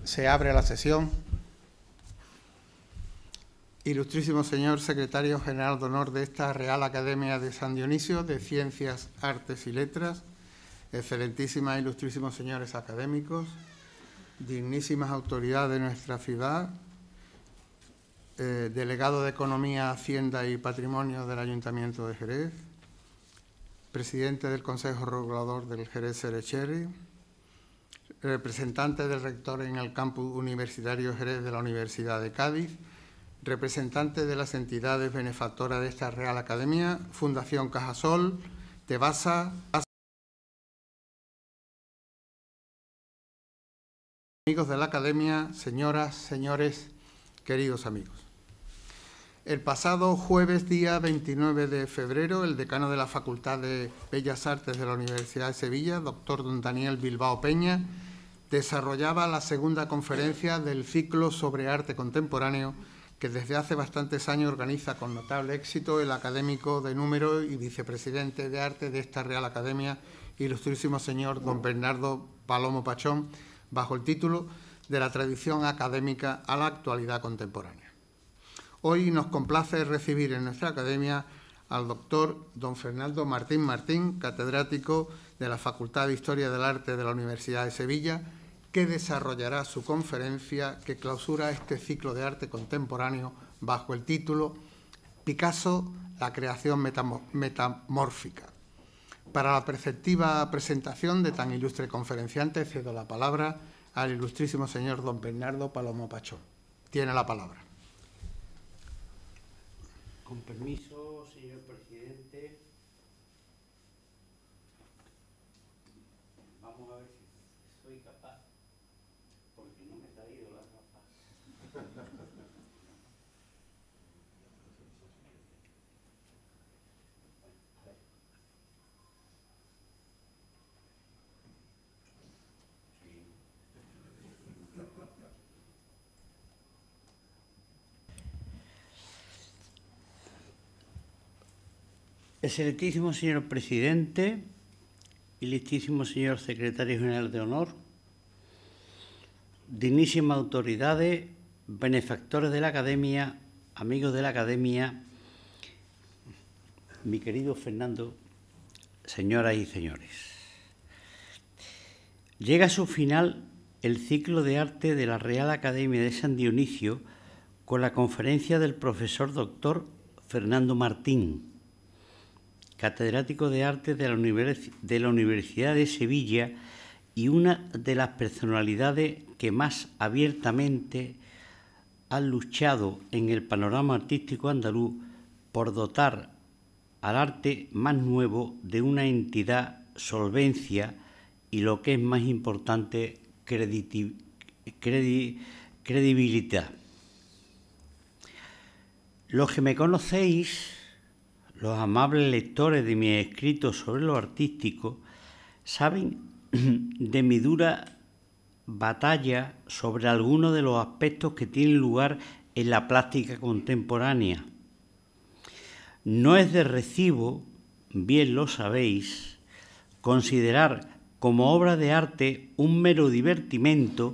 Se abre la sesión. Ilustrísimo señor Secretario General de Honor de esta Real Academia de San Dionisio de Ciencias, Artes y Letras, excelentísimas, ilustrísimos señores académicos, dignísimas autoridades de nuestra ciudad, delegado de Economía, Hacienda y Patrimonio del Ayuntamiento de Jerez, presidente del Consejo Regulador del Jerez Cerecherry, representante del rector en el campus universitario Jerez de la Universidad de Cádiz, representante de las entidades benefactoras de esta Real Academia, Fundación Cajasol, Tebasa, amigos de la Academia, señoras, señores, queridos amigos. El pasado jueves, día 29 de febrero, el decano de la Facultad de Bellas Artes de la Universidad de Sevilla, doctor don Daniel Bilbao Peña, desarrollaba la segunda conferencia del ciclo sobre arte contemporáneo que desde hace bastantes años organiza con notable éxito el académico de número y vicepresidente de arte de esta Real Academia, ilustrísimo señor don Bernardo Palomo Pachón, bajo el título de la tradición académica a la actualidad contemporánea. Hoy nos complace recibir en nuestra academia al doctor don Fernando Martín Martín, catedrático de la Facultad de Historia del Arte de la Universidad de Sevilla, que desarrollará su conferencia que clausura este ciclo de arte contemporáneo bajo el título Picasso, la creación metamórfica. Para la perceptiva presentación de tan ilustre conferenciante, cedo la palabra al ilustrísimo señor don Bernardo Palomo Pachón. Tiene la palabra. Con permiso, señor presidente. Vamos a ver si soy capaz, porque no me he traído las gafas. Excelentísimo señor presidente, ilustrísimo señor secretario general de honor, dignísimas autoridades, benefactores de la academia, amigos de la academia, mi querido Fernando, señoras y señores. Llega a su final el ciclo de arte de la Real Academia de San Dionisio con la conferencia del profesor doctor Fernando Martín, catedrático de arte de la Universidad de Sevilla y una de las personalidades que más abiertamente han luchado en el panorama artístico andaluz por dotar al arte más nuevo de una entidad, solvencia y, lo que es más importante, credibilidad. Los que me conocéis, los amables lectores de mis escritos sobre lo artístico, saben de mi dura batalla sobre algunos de los aspectos que tienen lugar en la plástica contemporánea. No es de recibo, bien lo sabéis, considerar como obra de arte un mero divertimento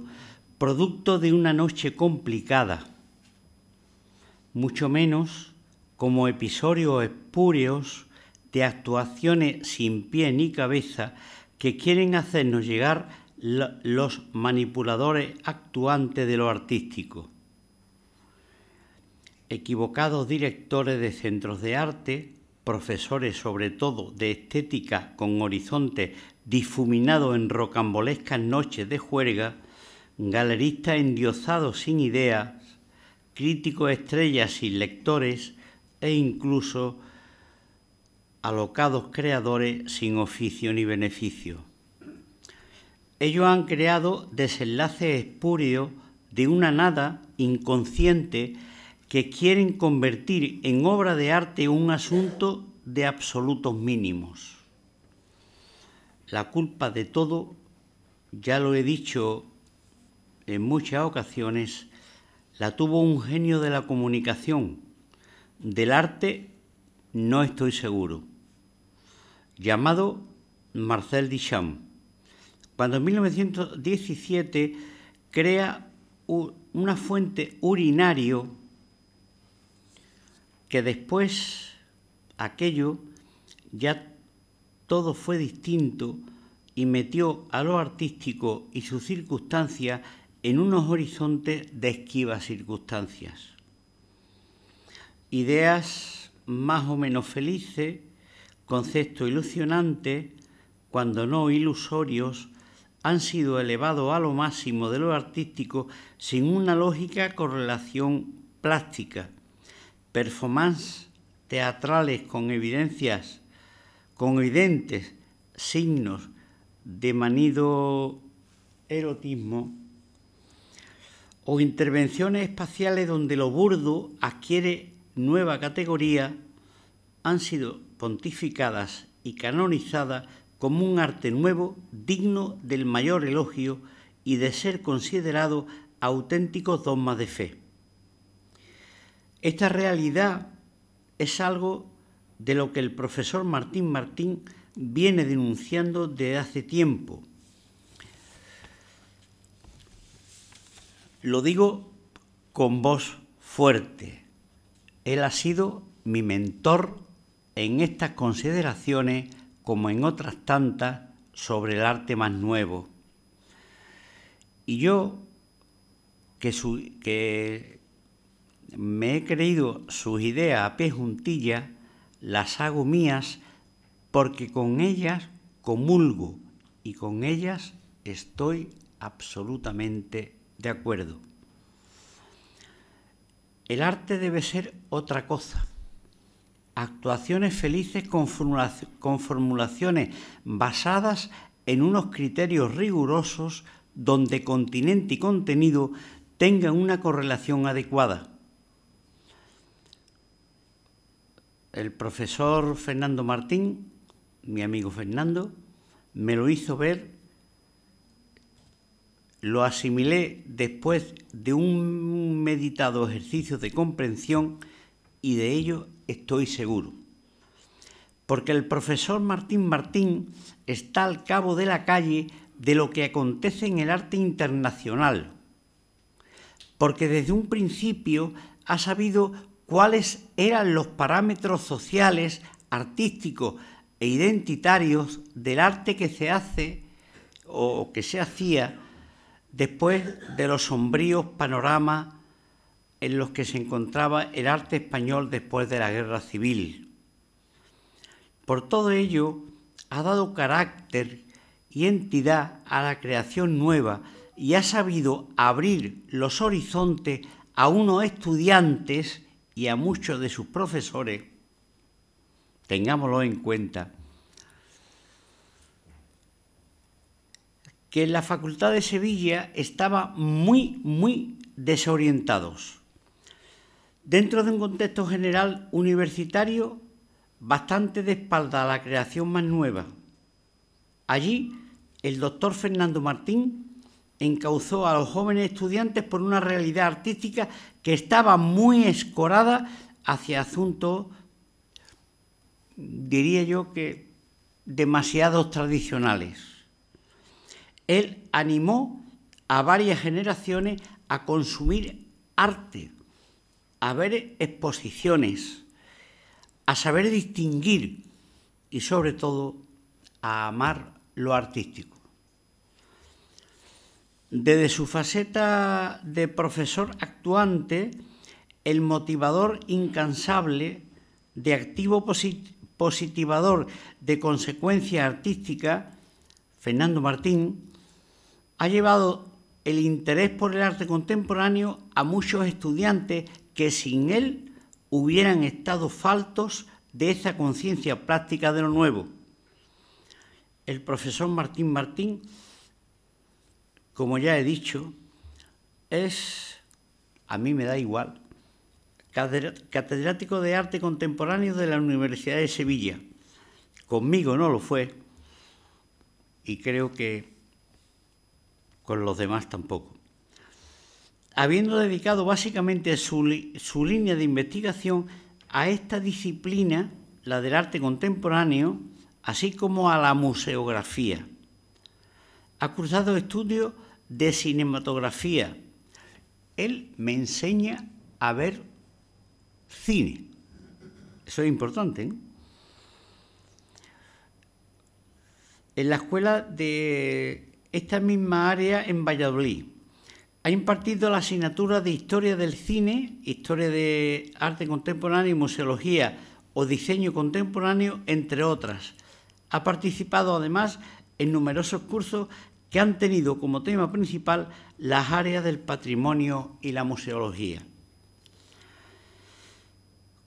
producto de una noche complicada, mucho menos como episodios espurios de actuaciones sin pie ni cabeza que quieren hacernos llegar los manipuladores actuantes de lo artístico. Equivocados directores de centros de arte, profesores sobre todo de estética con horizontes difuminados en rocambolescas noches de juerga, galeristas endiosados sin ideas, críticos estrellas sin lectores e incluso alocados creadores sin oficio ni beneficio. Ellos han creado desenlaces espurios de una nada inconsciente que quieren convertir en obra de arte un asunto de absolutos mínimos. La culpa de todo, ya lo he dicho en muchas ocasiones, la tuvo un genio de la comunicación. Del arte no estoy seguro, llamado Marcel Duchamp, cuando en 1917 crea una fuente urinario que después aquello ya todo fue distinto y metió a lo artístico y sus circunstancias en unos horizontes de esquivas circunstancias. Ideas más o menos felices, conceptos ilusionantes, cuando no ilusorios, han sido elevados a lo máximo de lo artístico sin una lógica correlación plástica. Performances teatrales con evidentes signos de manido erotismo o intervenciones espaciales donde lo burdo adquiere nueva categoría, han sido pontificadas y canonizadas como un arte nuevo digno del mayor elogio y de ser considerado auténticos dogmas de fe. Esta realidad es algo de lo que el profesor Martín Martín viene denunciando desde hace tiempo. Lo digo con voz fuerte. Él ha sido mi mentor en estas consideraciones como en otras tantas sobre el arte más nuevo. Y yo, que me he creído sus ideas a pie juntillas, las hago mías porque con ellas comulgo y con ellas estoy absolutamente de acuerdo. El arte debe ser otra cosa. Actuaciones felices con formulaciones basadas en unos criterios rigurosos donde continente y contenido tengan una correlación adecuada. El profesor Fernando Martín, mi amigo Fernando, me lo hizo ver, lo asimilé después de un meditado ejercicio de comprensión y de ello estoy seguro. Porque el profesor Martín Martín está al cabo de la calle de lo que acontece en el arte internacional. Porque desde un principio ha sabido cuáles eran los parámetros sociales, artísticos e identitarios del arte que se hace o que se hacía después de los sombríos panoramas en los que se encontraba el arte español después de la Guerra Civil. Por todo ello, ha dado carácter y entidad a la creación nueva y ha sabido abrir los horizontes a unos estudiantes y a muchos de sus profesores, tengámoslo en cuenta, que en la Facultad de Sevilla estaban muy desorientados. Dentro de un contexto general universitario, bastante de espalda a la creación más nueva. Allí, el doctor Fernando Martín encauzó a los jóvenes estudiantes por una realidad artística que estaba muy escorada hacia asuntos, diría yo que demasiados tradicionales. Él animó a varias generaciones a consumir arte, a ver exposiciones, a saber distinguir y sobre todo a amar lo artístico. Desde su faceta de profesor actuante, el motivador incansable, de activo positivador de consecuencia artística, Fernando Martín, ha llevado el interés por el arte contemporáneo a muchos estudiantes que sin él hubieran estado faltos de esa conciencia práctica de lo nuevo. El profesor Martín Martín, como ya he dicho, es, a mí me da igual, catedrático de arte contemporáneo de la Universidad de Sevilla. Conmigo no lo fue y creo que con los demás tampoco. Habiendo dedicado básicamente su línea de investigación a esta disciplina, la del arte contemporáneo, así como a la museografía. Ha cursado estudios de cinematografía. Él me enseña a ver cine. Eso es importante, ¿no? En la escuela de esta misma área en Valladolid. Ha impartido la asignatura de Historia del Cine, Historia de Arte Contemporáneo y Museología o Diseño Contemporáneo, entre otras. Ha participado además en numerosos cursos que han tenido como tema principal las áreas del patrimonio y la museología.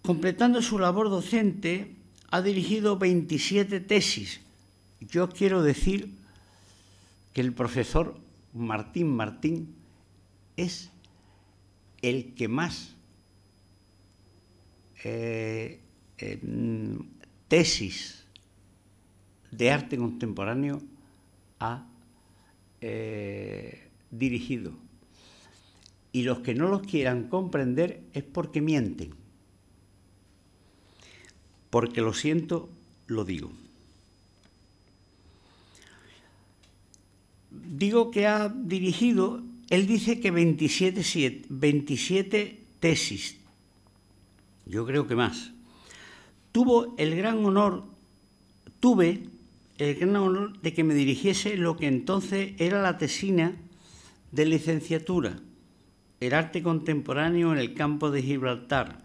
Completando su labor docente, ha dirigido 27 tesis. Yo quiero decir que el profesor Martín es el que más tesis de arte contemporáneo ha dirigido. Y los que no los quieran comprender es porque mienten. Porque lo siento, lo digo. Digo que ha dirigido, él dice que 27 tesis. Yo creo que más. Tuve el gran honor de que me dirigiese lo que entonces era la tesina de licenciatura, el arte contemporáneo en el campo de Gibraltar.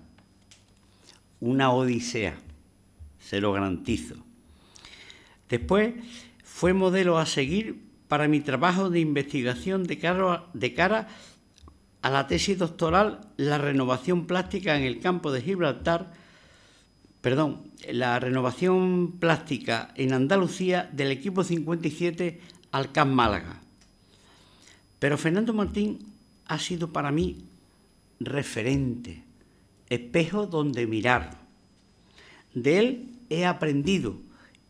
Una odisea, se lo garantizo. Después fue modelo a seguir para mi trabajo de investigación de cara a la tesis doctoral, la renovación plástica en el campo de Gibraltar, la renovación plástica en Andalucía del equipo 57 al CAP Málaga. Pero Fernando Martín ha sido para mí referente, espejo donde mirar. De él he aprendido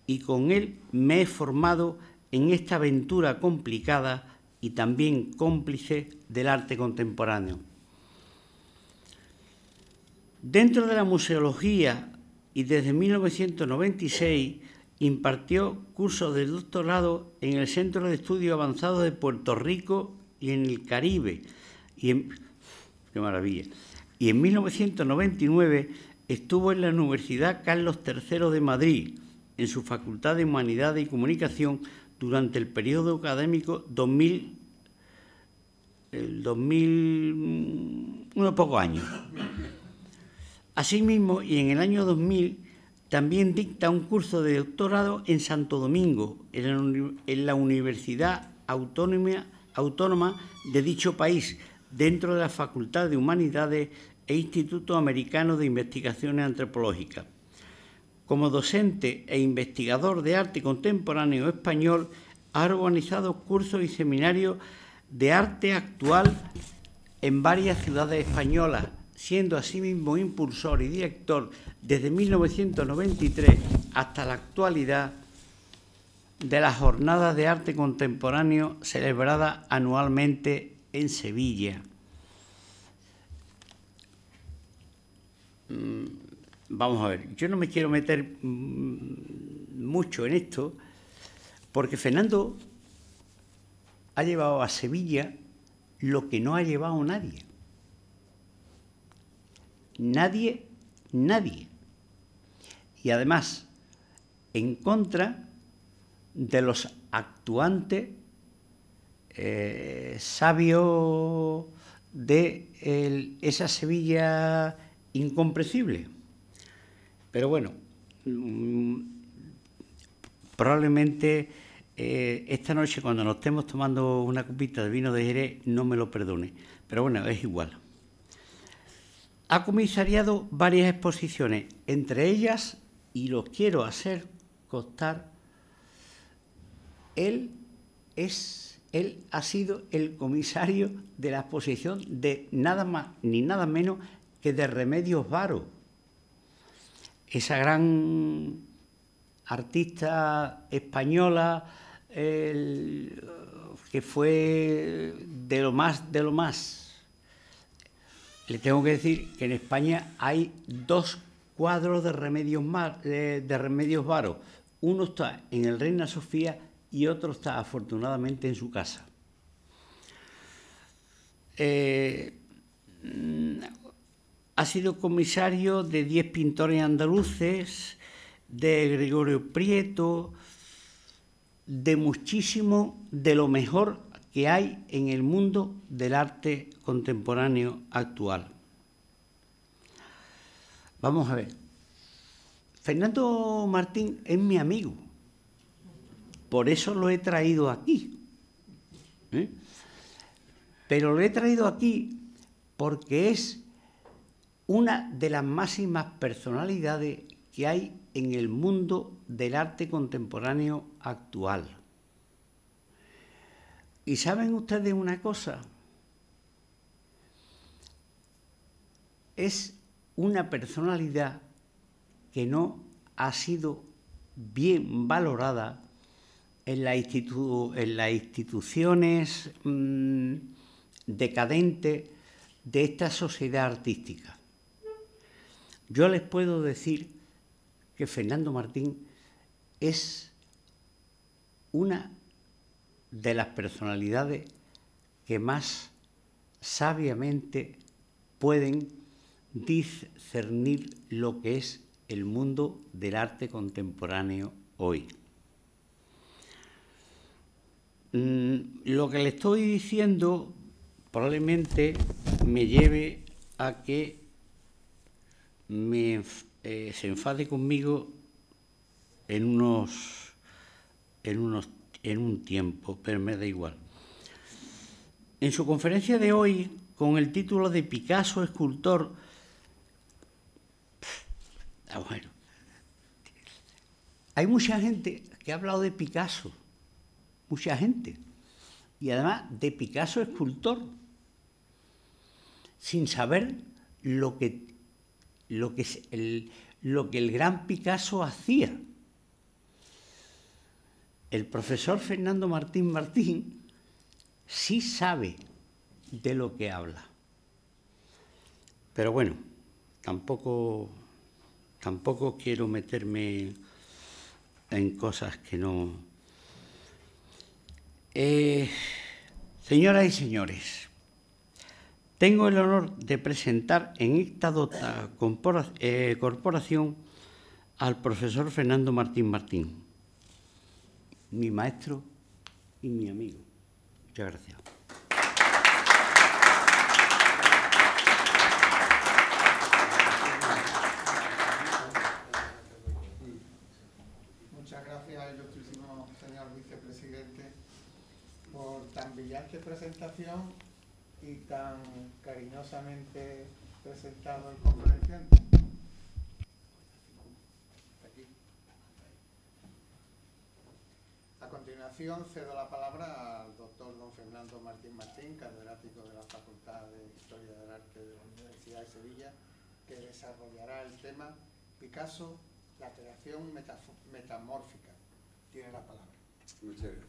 y con él me he formado en esta aventura complicada y también cómplice del arte contemporáneo. Dentro de la museología y desde 1996 impartió cursos de doctorado en el Centro de Estudios Avanzados de Puerto Rico y en el Caribe. ¡Qué maravilla! Y en 1999 estuvo en la Universidad Carlos III de Madrid, en su Facultad de Humanidades y Comunicación, durante el periodo académico 2000, unos pocos años. Asimismo, y en el año 2000, también dicta un curso de doctorado en Santo Domingo, en la Universidad Autónoma de dicho país, dentro de la Facultad de Humanidades e Instituto Americano de Investigaciones Antropológicas. Como docente e investigador de arte contemporáneo español, ha organizado cursos y seminarios de arte actual en varias ciudades españolas, siendo asimismo impulsor y director desde 1993 hasta la actualidad de las jornadas de arte contemporáneo celebradas anualmente en Sevilla. Vamos a ver, yo no me quiero meter mucho en esto, porque Fernando ha llevado a Sevilla lo que no ha llevado nadie. Nadie. Y además, en contra de los actuantes sabios de esa Sevilla incomprensible. Pero bueno, probablemente esta noche, cuando nos estemos tomando una copita de vino de Jerez, no me lo perdone. Pero bueno, es igual. Ha comisariado varias exposiciones, entre ellas, y lo quiero hacer constar, él ha sido el comisario de la exposición de nada más ni nada menos que de Remedios Varo, esa gran artista española que fue de lo más. Le tengo que decir que en España hay 2 cuadros de Remedios Varo. Uno está en el Reina Sofía y otro está afortunadamente en su casa. ha sido comisario de 10 pintores andaluces, de Gregorio Prieto, de muchísimo de lo mejor que hay en el mundo del arte contemporáneo actual. Vamos a ver. Fernando Martín es mi amigo, por eso lo he traído aquí. Pero lo he traído aquí porque es una de las máximas personalidades que hay en el mundo del arte contemporáneo actual. ¿Y saben ustedes una cosa? Es una personalidad que no ha sido bien valorada en las instituciones decadentes de esta sociedad artística. Yo les puedo decir que Fernando Martín es una de las personalidades que más sabiamente pueden discernir lo que es el mundo del arte contemporáneo hoy. Lo que le estoy diciendo probablemente me lleve a que se enfade conmigo en un tiempo, pero me da igual. En su conferencia de hoy, con el título de Picasso, escultor, bueno, hay mucha gente que ha hablado de Picasso, mucha gente, y además de Picasso, escultor, sin saber lo que el gran Picasso hacía. El profesor Fernando Martín sí sabe de lo que habla. Pero bueno, tampoco quiero meterme en cosas que no... Señoras y señores, tengo el honor de presentar en esta dota corporación al profesor Fernando Martín, mi maestro y mi amigo. Muchas gracias. Muchas gracias, ilustrísimo señor vicepresidente, por tan brillante presentación y tan cariñosamente presentado el conferenciante. A continuación cedo la palabra al doctor don Fernando Martín, catedrático de la Facultad de Historia del Arte de la Universidad de Sevilla, que desarrollará el tema Picasso, la creación metamórfica. Tiene la palabra. Muchas gracias.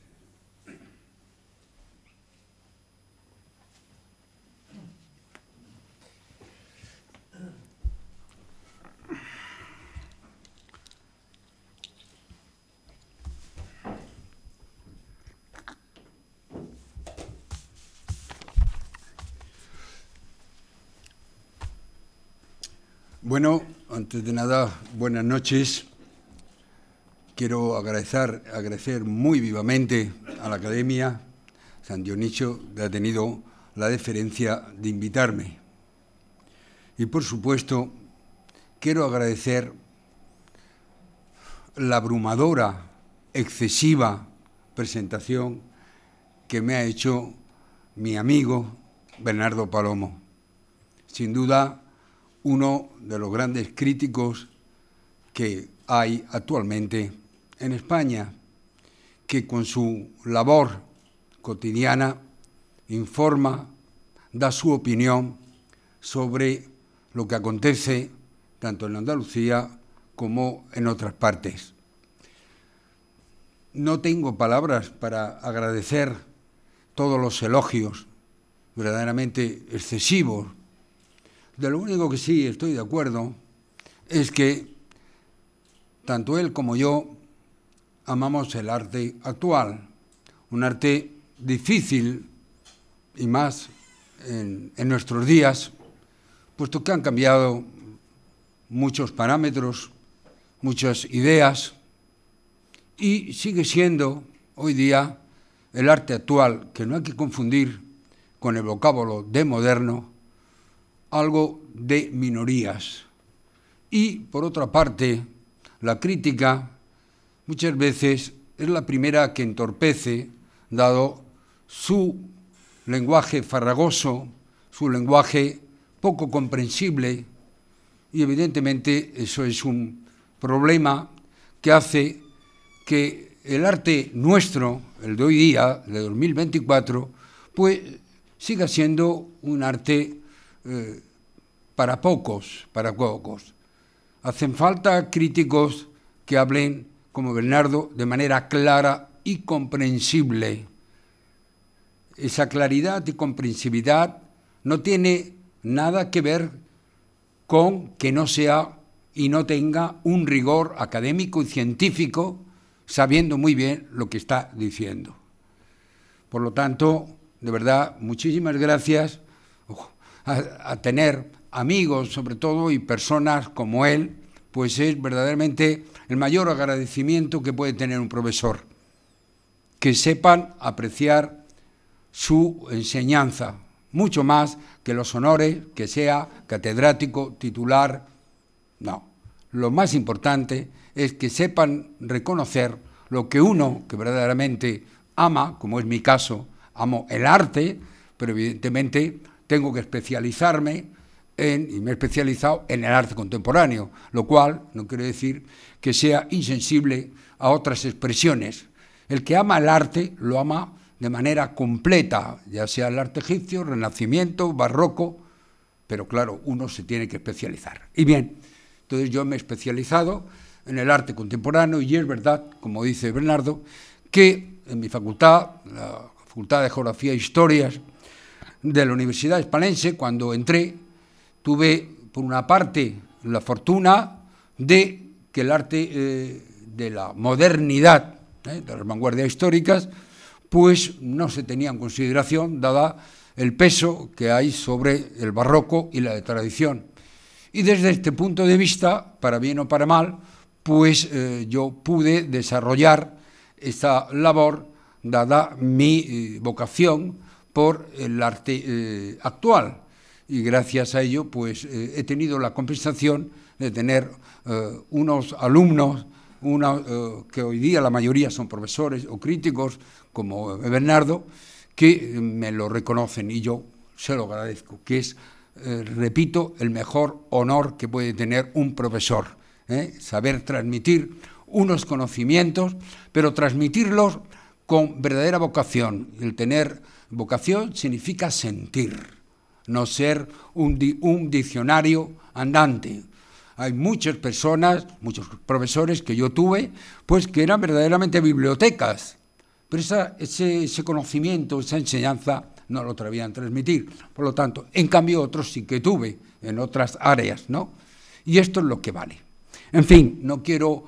Bueno, antes de nada, buenas noches. Quiero agradecer muy vivamente a la Academia San Dionisio de haber tenido la deferencia de invitarme. Y, por supuesto, quiero agradecer la abrumadora, excesiva presentación que me ha hecho mi amigo Bernardo Palomo. Sin duda, uno de los grandes críticos que hay actualmente en España, que con su labor cotidiana informa, da su opinión sobre lo que acontece tanto en Andalucía como en otras partes. No tengo palabras para agradecer todos los elogios verdaderamente excesivos. De lo único que sí estoy de acuerdo es que tanto él como yo amamos el arte actual, un arte difícil y más en nuestros días, puesto que han cambiado muchos parámetros, muchas ideas, y sigue siendo hoy día el arte actual, que no hay que confundir con el vocábulo de moderno, algo de minorías. Y, por otra parte, la crítica muchas veces es la primera que entorpece, dado su lenguaje farragoso, su lenguaje poco comprensible, y evidentemente eso es un problema que hace que el arte nuestro, el de hoy día, el de 2024, pues siga siendo un arte para pocos. Hacen falta críticos que hablen, como Bernardo, de manera clara y comprensible. Esa claridad y comprensibilidad no tiene nada que ver con que no sea y no tenga un rigor académico y científico, sabiendo muy bien lo que está diciendo. Por lo tanto, de verdad, muchísimas gracias a tener amigos, sobre todo, y personas como él, pues es verdaderamente el mayor agradecimiento que puede tener un profesor, que sepan apreciar su enseñanza, mucho más que los honores, que sea catedrático, titular. No, lo más importante es que sepan reconocer lo que uno, que verdaderamente ama, como es mi caso, amo el arte, pero evidentemente tengo que especializarme y me he especializado en el arte contemporáneo, lo cual no quiere decir que sea insensible a otras expresiones. El que ama el arte lo ama de manera completa, ya sea el arte egipcio, renacimiento, barroco, pero claro, uno se tiene que especializar. Y bien, entonces yo me he especializado en el arte contemporáneo y es verdad, como dice Bernardo, que en mi facultad, la Facultad de Geografía e Historias de la Universidad Hispalense, cuando entré, tuve, por una parte, la fortuna de que el arte de la modernidad, de las vanguardias históricas, pues no se tenía en consideración, dada el peso que hay sobre el barroco y la de tradición. Y desde este punto de vista, para bien o para mal, pues yo pude desarrollar esta labor, dada mi vocación por el arte actual. Y gracias a ello, pues he tenido la compensación de tener unos alumnos, que hoy día la mayoría son profesores o críticos, como Bernardo, que me lo reconocen y yo se lo agradezco, que es, repito, el mejor honor que puede tener un profesor, saber transmitir unos conocimientos, pero transmitirlos con verdadera vocación. El tener vocación significa sentir, no ser un diccionario andante. Hay muchas personas, muchos profesores que yo tuve, pues que eran verdaderamente bibliotecas, pero ese conocimiento, esa enseñanza no lo sabían transmitir. Por lo tanto, en cambio otros sí que tuve en otras áreas, ¿no? Y esto es lo que vale. En fin, no quiero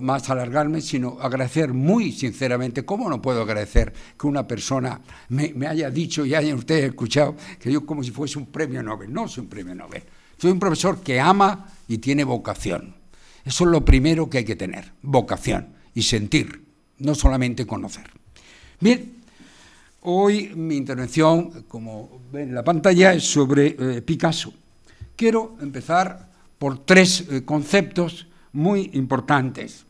más alargarme, sino agradecer muy sinceramente. ¿Cómo no puedo agradecer que una persona me haya dicho y hayan ustedes escuchado que yo como si fuese un premio Nobel? No soy un premio Nobel. Soy un profesor que ama y tiene vocación. Eso es lo primero que hay que tener, vocación y sentir, no solamente conocer. Bien, hoy mi intervención, como ven en la pantalla, es sobre Picasso. Quiero empezar por tres conceptos muy importantes.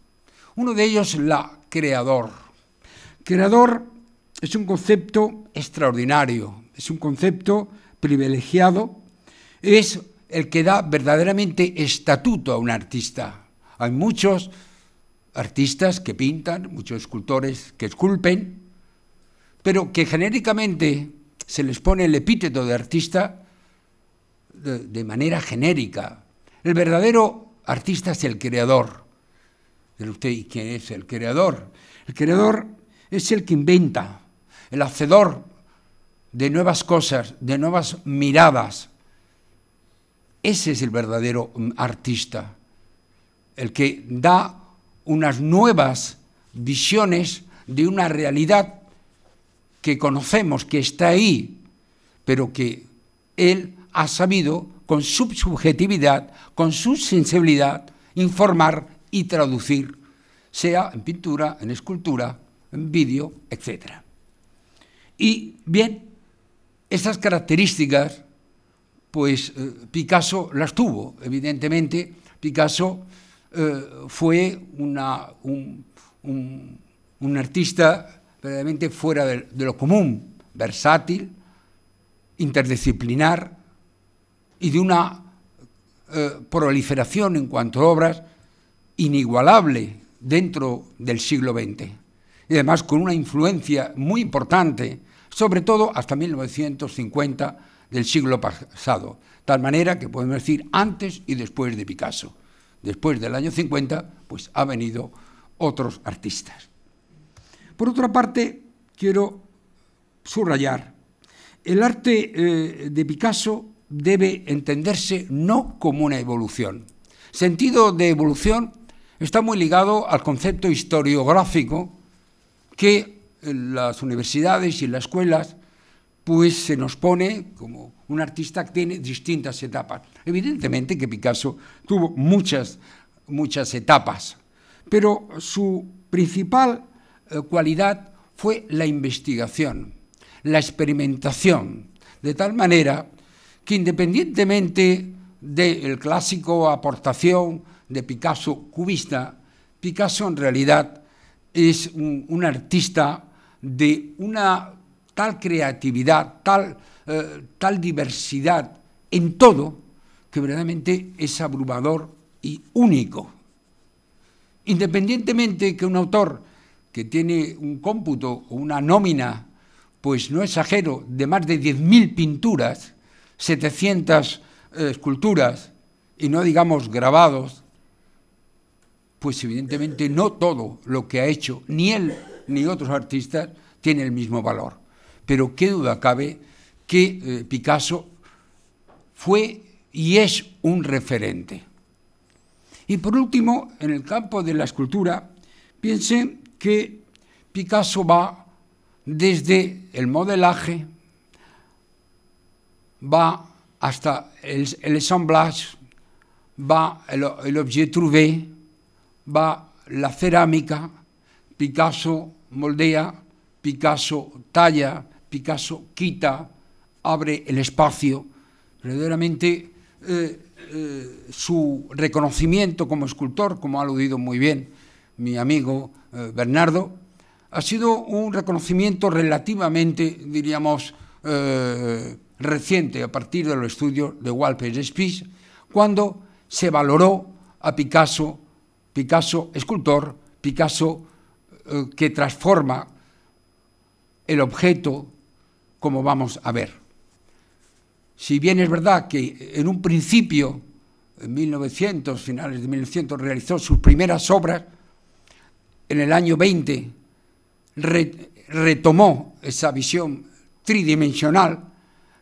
Uno de ellos es la creador. Creador es un concepto extraordinario, es un concepto privilegiado, es el que da verdaderamente estatuto a un artista. Hay muchos artistas que pintan, muchos escultores que esculpen, pero que genéricamente se les pone el epíteto de artista de manera genérica. El verdadero artista es el creador. ¿Y quién es el creador? El creador es el que inventa, el hacedor de nuevas cosas, de nuevas miradas. Ese es el verdadero artista, el que da unas nuevas visiones de una realidad que conocemos, que está ahí, pero que él ha sabido, con su subjetividad, con su sensibilidad, informar y traducir, sea en pintura, en escultura, en vídeo, etc. Y bien, esas características, pues Picasso las tuvo, evidentemente. Picasso fue un artista verdaderamente fuera de lo común, versátil, interdisciplinar y de una proliferación en cuanto a obras inigualable dentro del siglo XX. Y además con una influencia muy importante, sobre todo hasta 1950 del siglo pasado. Tal manera que podemos decir antes y después de Picasso. Después del año 50, pues ha venido otros artistas. Por otra parte, quiero subrayar, el arte de Picasso debe entenderse no como una evolución. Sentido de evolución está muy ligado al concepto historiográfico que en las universidades y en las escuelas pues se nos pone como un artista que tiene distintas etapas. Evidentemente que Picasso tuvo muchas etapas, pero su principal cualidad fue la investigación, la experimentación, de tal manera que independientemente del clásico aportación de Picasso cubista, Picasso en realidad es un artista de una tal creatividad, tal diversidad en todo, que verdaderamente es abrumador y único. Independientemente que un autor que tiene un cómputo o una nómina, pues no exagero, de más de 10.000 pinturas, 700 esculturas y no digamos grabados, pues evidentemente no todo lo que ha hecho, ni él ni otros artistas, tiene el mismo valor. Pero qué duda cabe que Picasso fue y es un referente. Y por último, en el campo de la escultura, piensen que Picasso va desde el modelaje, va hasta el assemblage, va el objet trouvé, va la cerámica. Picasso moldea, Picasso talla, Picasso quita, abre el espacio. Verdaderamente su reconocimiento como escultor, como ha aludido muy bien mi amigo Bernardo, ha sido un reconocimiento relativamente, diríamos, reciente, a partir de los estudios de Walter Spies, cuando se valoró a Picasso, Picasso escultor, Picasso que transforma el objeto, como vamos a ver. Si bien es verdad que en un principio, en 1900, finales de 1900, realizó sus primeras obras, en el año 20 retomó esa visión tridimensional,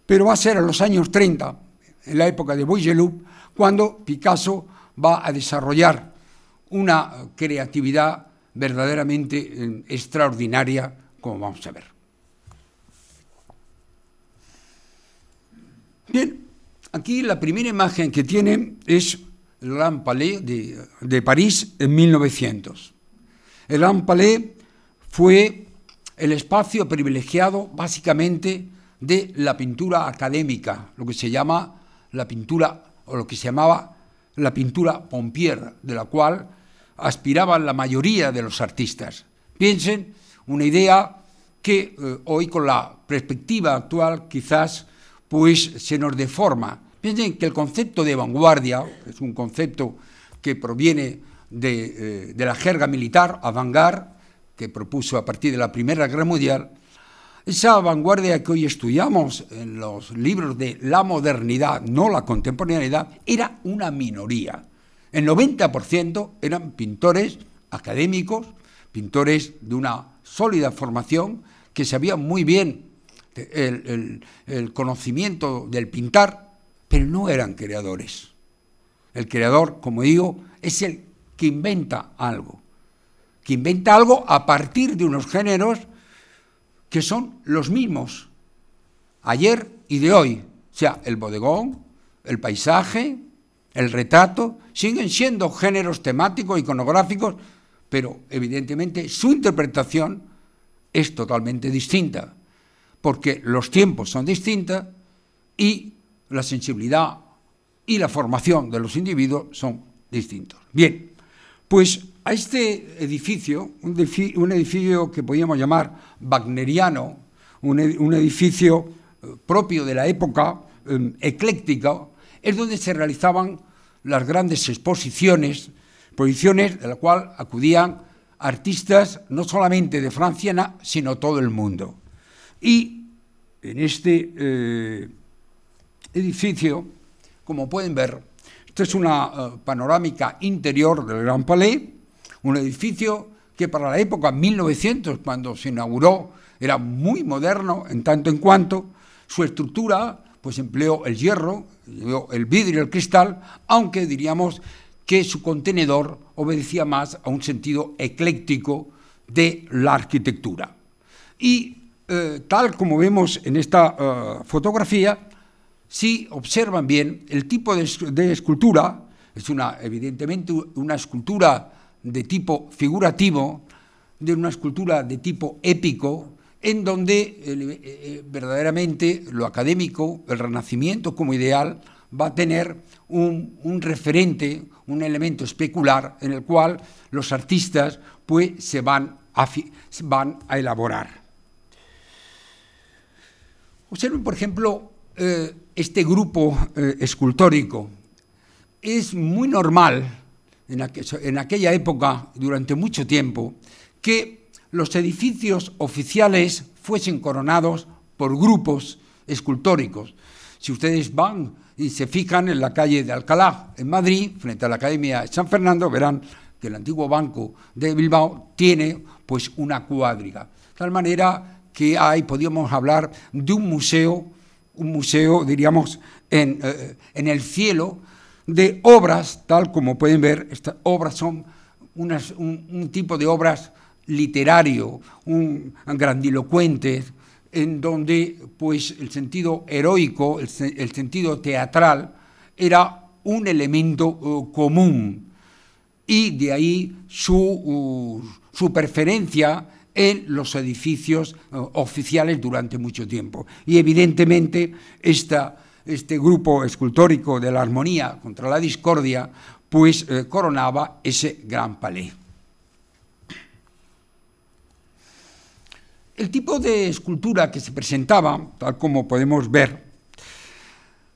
pero va a ser a los años 30, en la época de Bouguereau, cuando Picasso va a desarrollar una creatividad verdaderamente extraordinaria, como vamos a ver. Bien, aquí la primera imagen que tiene es el Grand Palais de París en 1900. El Grand Palais fue el espacio privilegiado básicamente de la pintura académica, lo que se llama la pintura, o lo que se llamaba la pintura pompier, de la cual aspiraban la mayoría de los artistas. Piensen, una idea que hoy con la perspectiva actual quizás pues se nos deforma. Piensen que el concepto de vanguardia, es un concepto que proviene de la jerga militar, avant-garde, que propuso a partir de la Primera Guerra Mundial. Esa vanguardia que hoy estudiamos en los libros de la modernidad, no la contemporaneidad, era una minoría. El 90% eran pintores académicos, pintores de una sólida formación, que sabían muy bien el conocimiento del pintar, pero no eran creadores. El creador, como digo, es el que inventa algo a partir de unos géneros que son los mismos ayer y de hoy. O sea, el bodegón, el paisaje, el retrato, siguen siendo géneros temáticos, iconográficos, pero evidentemente su interpretación es totalmente distinta, porque los tiempos son distintos y la sensibilidad y la formación de los individuos son distintos. Bien, pues a este edificio, un edificio que podríamos llamar wagneriano, un edificio propio de la época ecléctica, es donde se realizaban las grandes exposiciones de las cuales acudían artistas no solamente de Francia, sino todo el mundo. Y en este edificio, como pueden ver, esta es una panorámica interior del Gran Palais, un edificio que para la época 1900, cuando se inauguró, era muy moderno en tanto en cuanto su estructura pues empleó el hierro, el vidrio y el cristal, aunque diríamos que su contenedor obedecía más a un sentido ecléctico de la arquitectura. Y tal como vemos en esta fotografía, si observan bien, el tipo de escultura es evidentemente una escultura de tipo figurativo, de una escultura de tipo épico, en donde verdaderamente lo académico, el Renacimiento como ideal, va a tener un referente, un elemento especular en el cual los artistas pues, se van a elaborar. Observen, por ejemplo, este grupo escultórico. Es muy normal en aquella época, durante mucho tiempo, que los edificios oficiales fuesen coronados por grupos escultóricos. Si ustedes van y se fijan en la calle de Alcalá, en Madrid, frente a la Academia de San Fernando, verán que el antiguo Banco de Bilbao tiene pues una cuadriga. De tal manera que podríamos hablar de un museo, diríamos, en el cielo, de obras, tal como pueden ver. Estas obras son un tipo de obras literario, grandilocuentes, en donde pues, el sentido heroico, el sentido teatral, era un elemento común, y de ahí su preferencia en los edificios oficiales durante mucho tiempo. Y evidentemente este grupo escultórico de la armonía contra la discordia pues coronaba ese gran palais. El tipo de escultura que se presentaba, tal como podemos ver,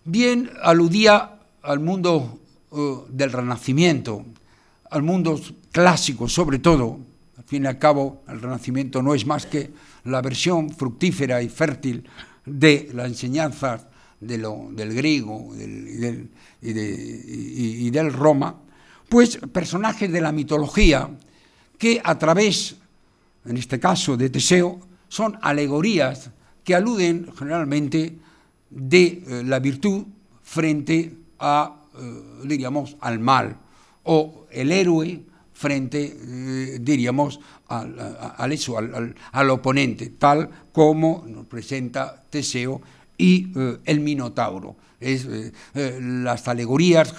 bien aludía al mundo del Renacimiento, al mundo clásico sobre todo. Al fin y al cabo, el Renacimiento no es más que la versión fructífera y fértil de las enseñanzas del griego y del Roma, pues personajes de la mitología que a través, en este caso de Teseo, son alegorías que aluden generalmente de la virtud frente a, diríamos, al mal, o el héroe frente, diríamos, al oponente, tal como nos presenta Teseo y el Minotauro. Las alegorías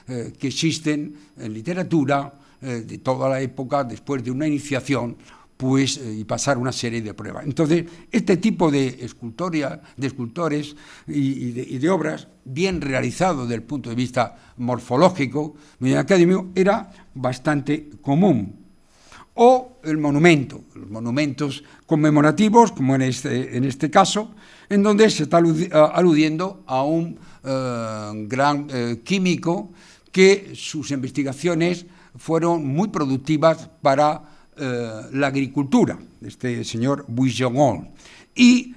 que existen en literatura de toda la época, después de una iniciación, pues, y pasar una serie de pruebas. Entonces, este tipo de escultores y de obras, bien realizado desde el punto de vista morfológico, y académico, era bastante común. O el monumento, los monumentos conmemorativos, como en este caso, en donde se está aludiendo a un gran químico que sus investigaciones fueron muy productivas para la agricultura, este señor Buisson, y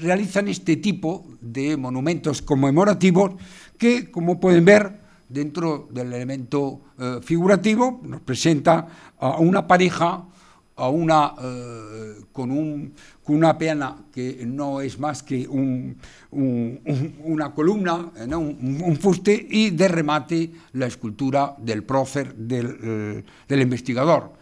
realizan este tipo de monumentos conmemorativos que, como pueden ver, dentro del elemento figurativo, nos presenta a una pareja, con una peana que no es más que una columna, ¿no? un fuste, y de remate la escultura del prócer, del investigador.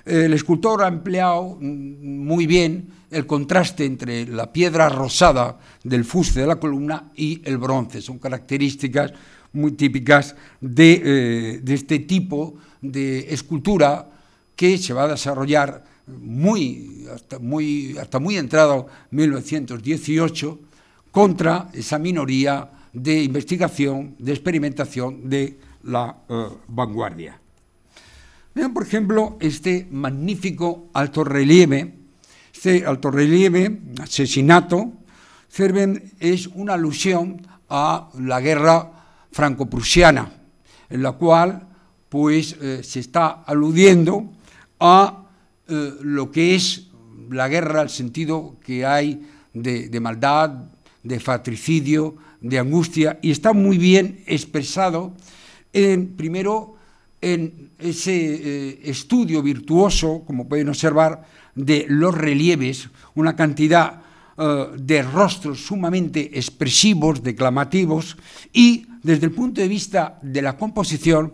El escultor ha empleado muy bien el contraste entre la piedra rosada del fuste de la columna y el bronce. Son características muy típicas de este tipo de escultura que se va a desarrollar hasta muy entrado 1918 contra esa minoría de investigación, de experimentación de la vanguardia. Vean, por ejemplo, este magnífico altorrelieve. Este altorrelieve, Asesinato, es una alusión a la guerra franco-prusiana, en la cual pues, se está aludiendo a lo que es la guerra, el sentido que hay de maldad, de fratricidio, de angustia, y está muy bien expresado primero en ese estudio virtuoso, como pueden observar, de los relieves, una cantidad de rostros sumamente expresivos, declamativos, y desde el punto de vista de la composición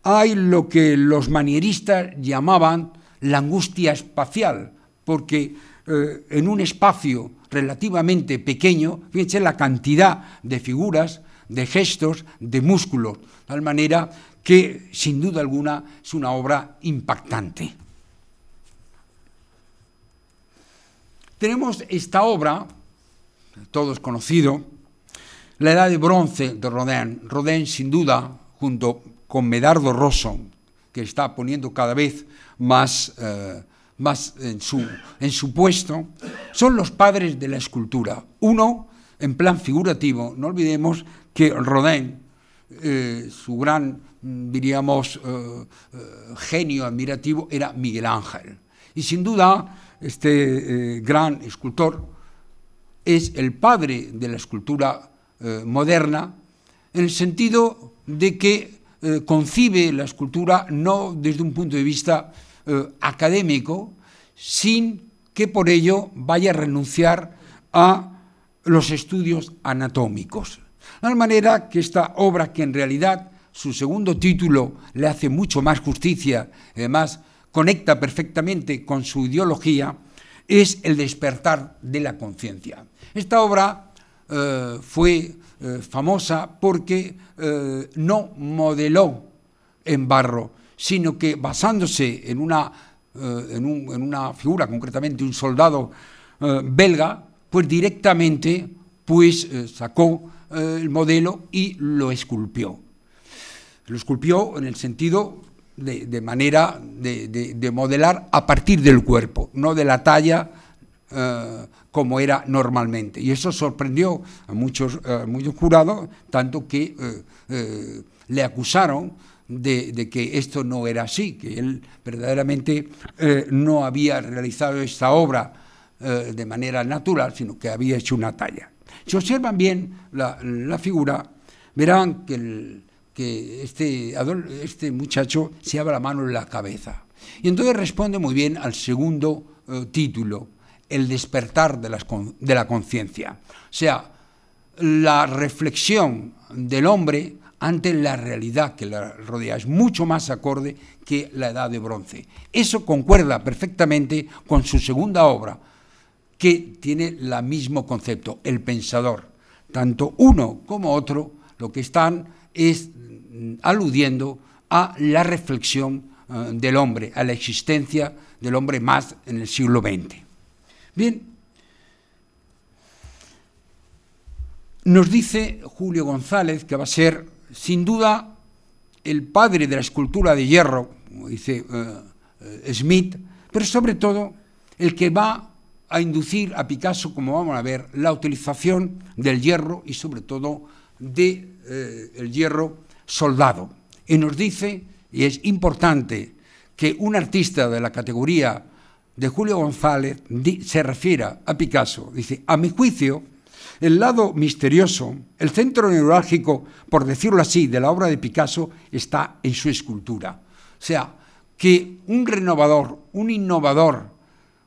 hay lo que los manieristas llamaban la angustia espacial, porque en un espacio relativamente pequeño, fíjense la cantidad de figuras, de gestos, de músculos, de tal manera que sin duda alguna es una obra impactante. Tenemos esta obra, todos conocido, La Edad de Bronce de Rodin. Rodin, sin duda, junto con Medardo Rosso, que está poniendo cada vez más en su puesto, son los padres de la escultura. Uno, en plan figurativo, no olvidemos que Rodin, su gran, diríamos, genio admirativo era Miguel Ángel. Y sin duda, este gran escultor es el padre de la escultura moderna, en el sentido de que concibe la escultura no desde un punto de vista académico, sin que por ello vaya a renunciar a los estudios anatómicos. De tal manera que esta obra, que en realidad su segundo título le hace mucho más justicia, además conecta perfectamente con su ideología, es El despertar de la conciencia. Esta obra fue famosa porque no modeló en barro, sino que basándose en una figura, concretamente un soldado belga, pues directamente pues, sacó el modelo y lo esculpió. Lo esculpió en el sentido de manera de modelar a partir del cuerpo, no de la talla como era normalmente. Y eso sorprendió a muchos jurados, tanto que le acusaron de que esto no era así, que él verdaderamente no había realizado esta obra de manera natural, sino que había hecho una talla. Si observan bien la figura, verán que este muchacho se lleva la mano en la cabeza. Y entonces responde muy bien al segundo título, El despertar de la conciencia. O sea, la reflexión del hombre ante la realidad que la rodea. Es mucho más acorde que La Edad de Bronce. Eso concuerda perfectamente con su segunda obra, que tiene el mismo concepto, El pensador. Tanto uno como otro lo que están es aludiendo a la reflexión del hombre, a la existencia del hombre más en el siglo XX. Bien, nos dice Julio González que va a ser, sin duda, el padre de la escultura de hierro, como dice Smith, pero sobre todo el que va a inducir a Picasso, como vamos a ver, la utilización del hierro y sobre todo del hierro soldado. Y nos dice, y es importante, que un artista de la categoría de Julio González se refiera a Picasso, dice, a mi juicio, el lado misterioso, el centro neurálgico, por decirlo así, de la obra de Picasso está en su escultura. O sea, que un renovador, un innovador,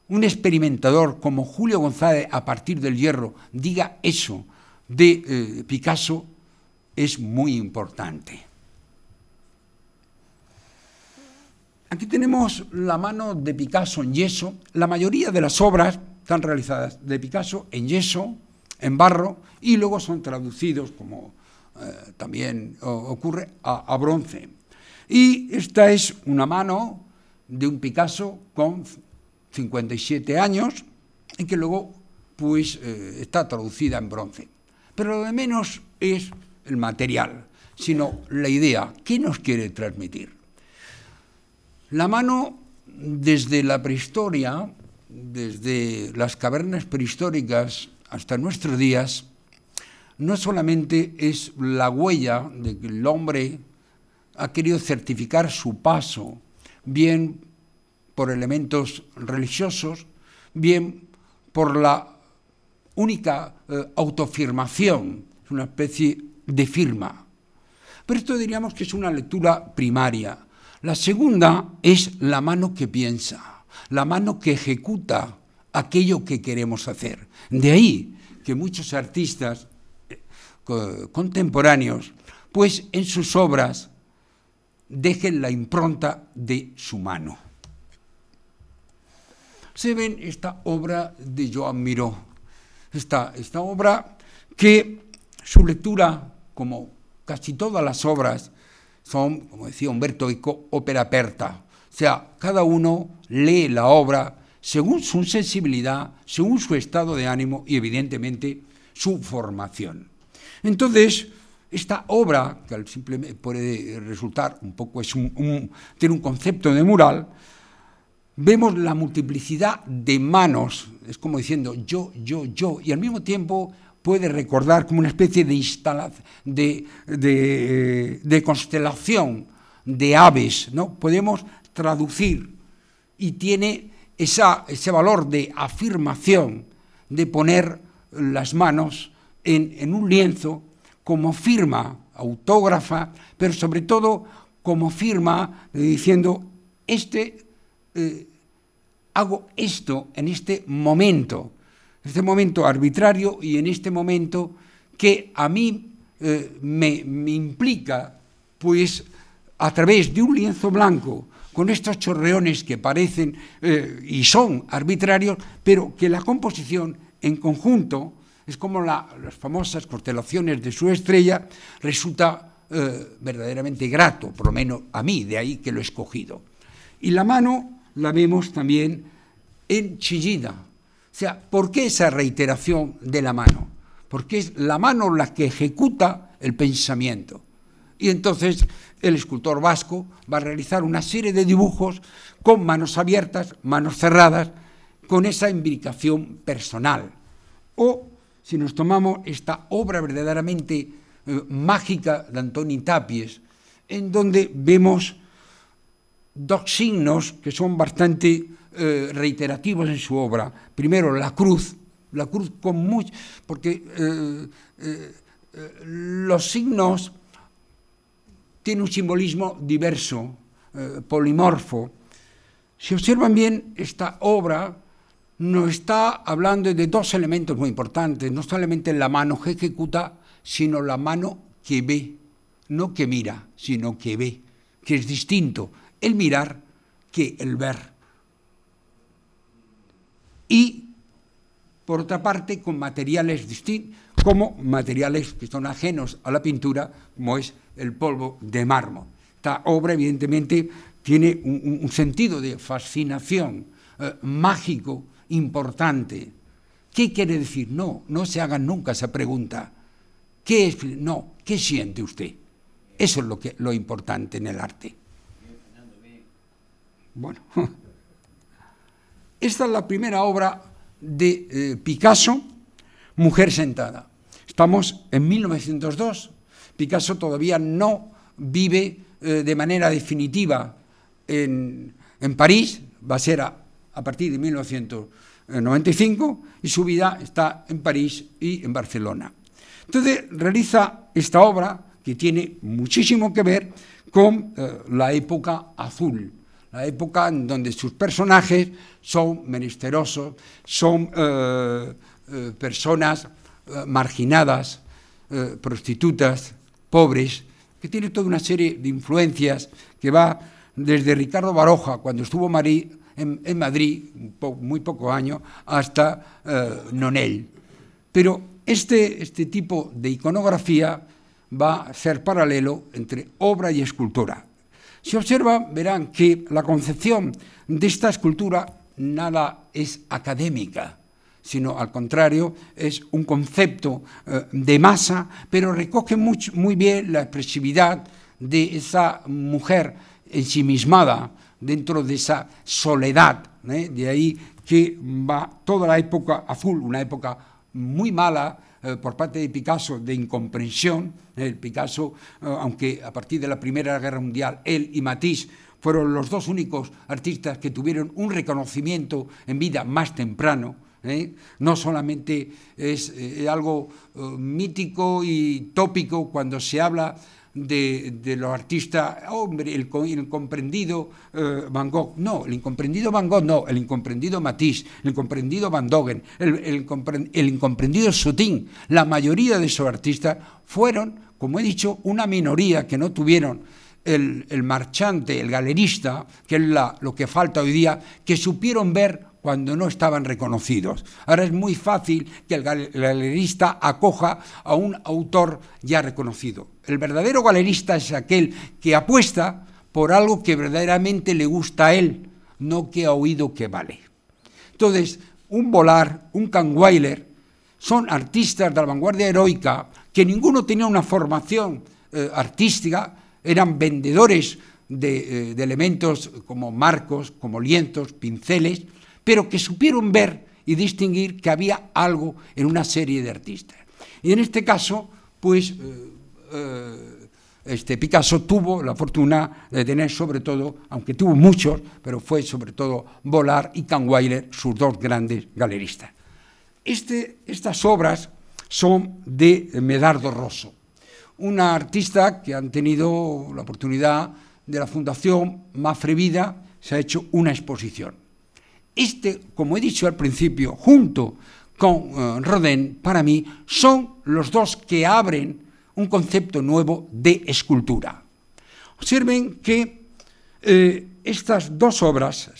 un experimentador como Julio González a partir del hierro diga eso de Picasso es muy importante. Aquí tenemos la mano de Picasso en yeso. La mayoría de las obras están realizadas de Picasso en yeso, en barro, y luego son traducidos, como también ocurre, a bronce. Y esta es una mano de un Picasso con 57 años y que luego pues está traducida en bronce. Pero lo de menos es el material, sino la idea. ¿Qué nos quiere transmitir? La mano, desde la prehistoria, desde las cavernas prehistóricas hasta nuestros días, no solamente es la huella de que el hombre ha querido certificar su paso, bien por elementos religiosos, bien por la única autoafirmación, es una especie de firma. Pero esto diríamos que es una lectura primaria. La segunda es la mano que piensa, la mano que ejecuta aquello que queremos hacer. De ahí que muchos artistas contemporáneos, pues en sus obras dejen la impronta de su mano. Se ven esta obra de Joan Miró, esta obra que su lectura, como casi todas las obras, son, como decía Umberto Eco, ópera aperta. O sea, cada uno lee la obra según su sensibilidad, según su estado de ánimo y, evidentemente, su formación. Entonces, esta obra, que simplemente puede resultar un poco, tiene un concepto de mural, vemos la multiplicidad de manos, es como diciendo yo, y al mismo tiempo puede recordar como una especie de constelación de aves, ¿no? Podemos traducir, y tiene ese valor de afirmación, de poner las manos en un lienzo como firma autógrafa, pero sobre todo como firma diciendo, hago esto en este momento arbitrario y en este momento que a mí me implica, pues a través de un lienzo blanco, con estos chorreones que parecen y son arbitrarios, pero que la composición en conjunto, es como las famosas constelaciones de su estrella, resulta verdaderamente grato, por lo menos a mí, de ahí que lo he escogido. Y la mano la vemos también en Chillida. O sea, ¿por qué esa reiteración de la mano? Porque es la mano la que ejecuta el pensamiento. Y entonces el escultor vasco va a realizar una serie de dibujos con manos abiertas, manos cerradas, con esa imbricación personal. O, si nos tomamos esta obra verdaderamente mágica de Antoni Tàpies, en donde vemos dos signos que son bastante reiterativos en su obra. Primero, la cruz con mucho, porque los signos tienen un simbolismo diverso, polimorfo. Si observan bien, esta obra nos está hablando de dos elementos muy importantes, no solamente la mano que ejecuta, sino la mano que ve, no que mira, sino que ve, que es distinto el mirar que el ver. Y, por otra parte, con materiales distintos, como materiales que son ajenos a la pintura, como es el polvo de mármol. Esta obra, evidentemente, tiene un sentido de fascinación mágico importante. ¿Qué quiere decir? No se hagan nunca esa pregunta. ¿Qué es? No, ¿qué siente usted? Eso es lo importante en el arte. Bueno, esta es la primera obra de Picasso, Mujer sentada. Estamos en 1902. Picasso todavía no vive de manera definitiva en París, va a ser a partir de 1995, y su vida está en París y en Barcelona. Entonces realiza esta obra que tiene muchísimo que ver con la época azul, la época en donde sus personajes son menesterosos, son personas marginadas, prostitutas, pobres, que tiene toda una serie de influencias que va desde Ricardo Baroja, cuando estuvo en Madrid, muy pocos años, hasta Nonell. Pero este tipo de iconografía va a ser paralelo entre obra y escultura. Si observan, verán que la concepción de esta escultura nada es académica, sino al contrario, es un concepto de masa, pero recoge muy bien la expresividad de esa mujer ensimismada dentro de esa soledad, de ahí que va toda la época azul, una época muy mala por parte de Picasso, de incomprensión. El Picasso, aunque a partir de la Primera Guerra Mundial, él y Matisse fueron los dos únicos artistas que tuvieron un reconocimiento en vida más temprano, no solamente es algo mítico y tópico cuando se habla de los artistas, hombre, el incomprendido Van Gogh, no, el incomprendido Van Gogh no, el incomprendido Matisse, el incomprendido Van Gogh, el incomprendido Sotin. La mayoría de esos artistas fueron, como he dicho, una minoría que no tuvieron el marchante, el galerista, que es lo que falta hoy día, que supieron ver cuando no estaban reconocidos. Ahora es muy fácil que el galerista acoja a un autor ya reconocido. El verdadero galerista es aquel que apuesta por algo que verdaderamente le gusta a él, no que ha oído que vale. Entonces, un Vollard, un Kahnweiler, son artistas de la vanguardia heroica que ninguno tenía una formación artística, eran vendedores de elementos como marcos, como lienzos, pinceles, pero que supieron ver y distinguir que había algo en una serie de artistas. Y en este caso, pues, Picasso tuvo la fortuna de tener sobre todo, aunque tuvo muchos, pero fue sobre todo Vollard y Kahnweiler sus dos grandes galeristas. Estas obras son de Medardo Rosso, una artista que han tenido la oportunidad de la Fundación Mafre Vida, se ha hecho una exposición. Como he dicho al principio, junto con Rodin, para mí, son los dos que abren un concepto nuevo de escultura. Observen que estas dos obras,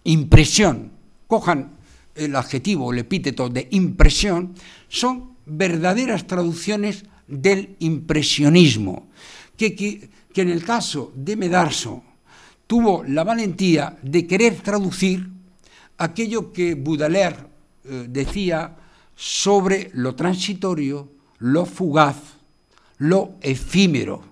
impresión, cojan el adjetivo, el epíteto de impresión, son verdaderas traducciones del impresionismo, que en el caso de Medardo tuvo la valentía de querer traducir aquello que Baudelaire decía sobre lo transitorio, lo fugaz, lo efímero.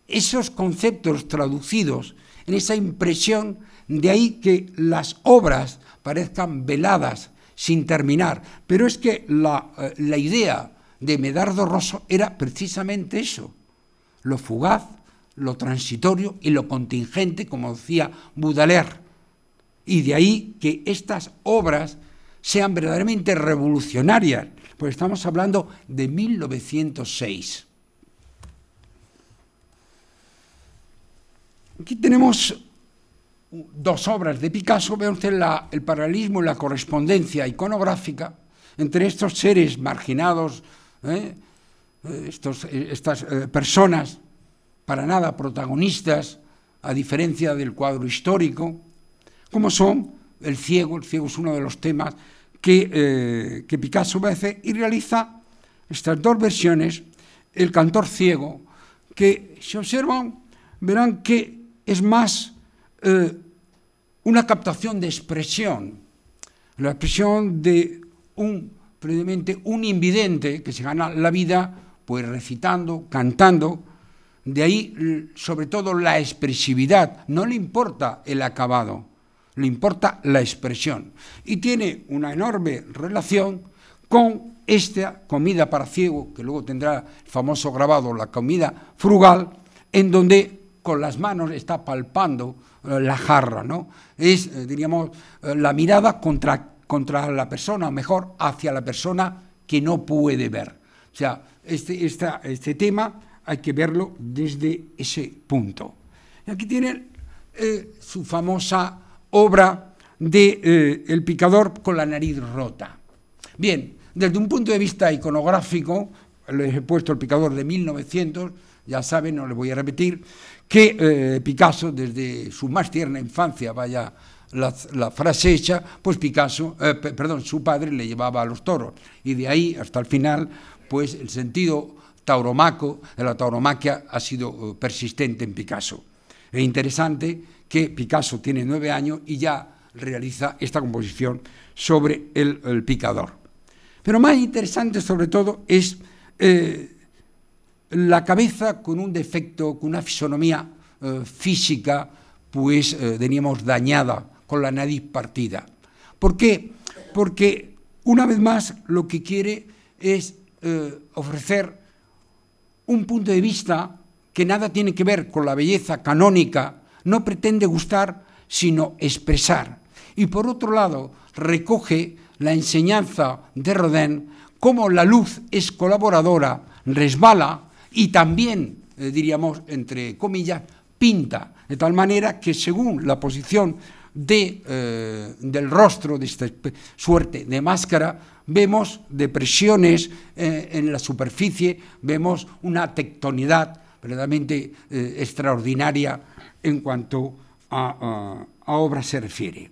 Esos conceptos traducidos en esa impresión, de ahí que las obras parezcan veladas, sin terminar. Pero es que la idea de Medardo Rosso era precisamente eso, lo fugaz, lo transitorio y lo contingente, como decía Baudelaire. Y de ahí que estas obras sean verdaderamente revolucionarias, porque estamos hablando de 1906. Aquí tenemos dos obras de Picasso. Vean ustedes el paralelismo y la correspondencia iconográfica entre estos seres marginados, estas personas para nada protagonistas, a diferencia del cuadro histórico, como son el ciego. El ciego es uno de los temas que Picasso va a hacer, y realiza estas dos versiones, el cantor ciego, que si observan verán que es más una captación de expresión, la expresión de previamente un invidente que se gana la vida pues recitando, cantando. De ahí, sobre todo, la expresividad. No le importa el acabado, le importa la expresión. Y tiene una enorme relación con esta comida para ciego, que luego tendrá el famoso grabado, la comida frugal, en donde con las manos está palpando la jarra, ¿no? Es, diríamos, la mirada contra la persona, o mejor, hacia la persona que no puede ver. O sea, este tema hay que verlo desde ese punto. Y aquí tienen su famosa obra de El picador con la nariz rota. Bien, desde un punto de vista iconográfico, les he puesto El picador de 1900, ya saben, no les voy a repetir, que Picasso, desde su más tierna infancia, vaya la frase hecha, pues su padre le llevaba a los toros, y de ahí hasta el final, pues el sentido tauromaco, de la tauromaquia, ha sido persistente en Picasso. Es interesante que Picasso tiene 9 años y ya realiza esta composición sobre el picador. Pero más interesante sobre todo es la cabeza con un defecto, con una fisonomía física, pues teníamos dañada, con la nariz partida. ¿Por qué? Porque una vez más lo que quiere es ofrecer un punto de vista que nada tiene que ver con la belleza canónica, no pretende gustar, sino expresar. Y por otro lado, recoge la enseñanza de Rodin, cómo la luz es colaboradora, resbala y también, diríamos, entre comillas, pinta, de tal manera que según la posición del rostro, de esta suerte de máscara, vemos depresiones en la superficie, vemos una tectonidad verdaderamente extraordinaria en cuanto a obra se refiere.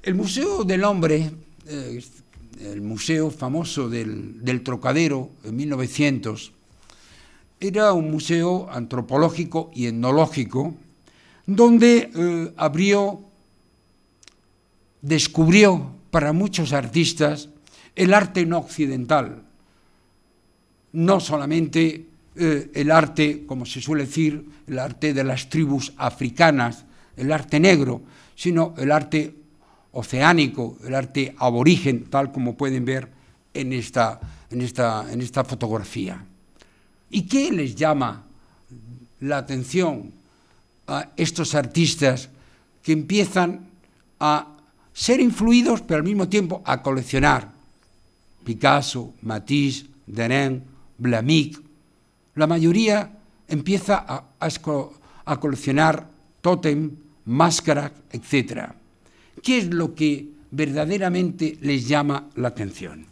El Museo del Hombre, el museo famoso del Trocadero en 1900, era un museo antropológico y etnológico donde descubrió para muchos artistas el arte no occidental, no solamente el arte, como se suele decir, el arte de las tribus africanas, el arte negro, sino el arte oceánico, el arte aborigen, tal como pueden ver en esta fotografía. ¿Y qué les llama la atención a estos artistas que empiezan a ser influidos, pero al mismo tiempo a coleccionar? Picasso, Matisse, Derain, Blamic, la mayoría empieza a coleccionar tótem, máscaras, etc. ¿Qué es lo que verdaderamente les llama la atención?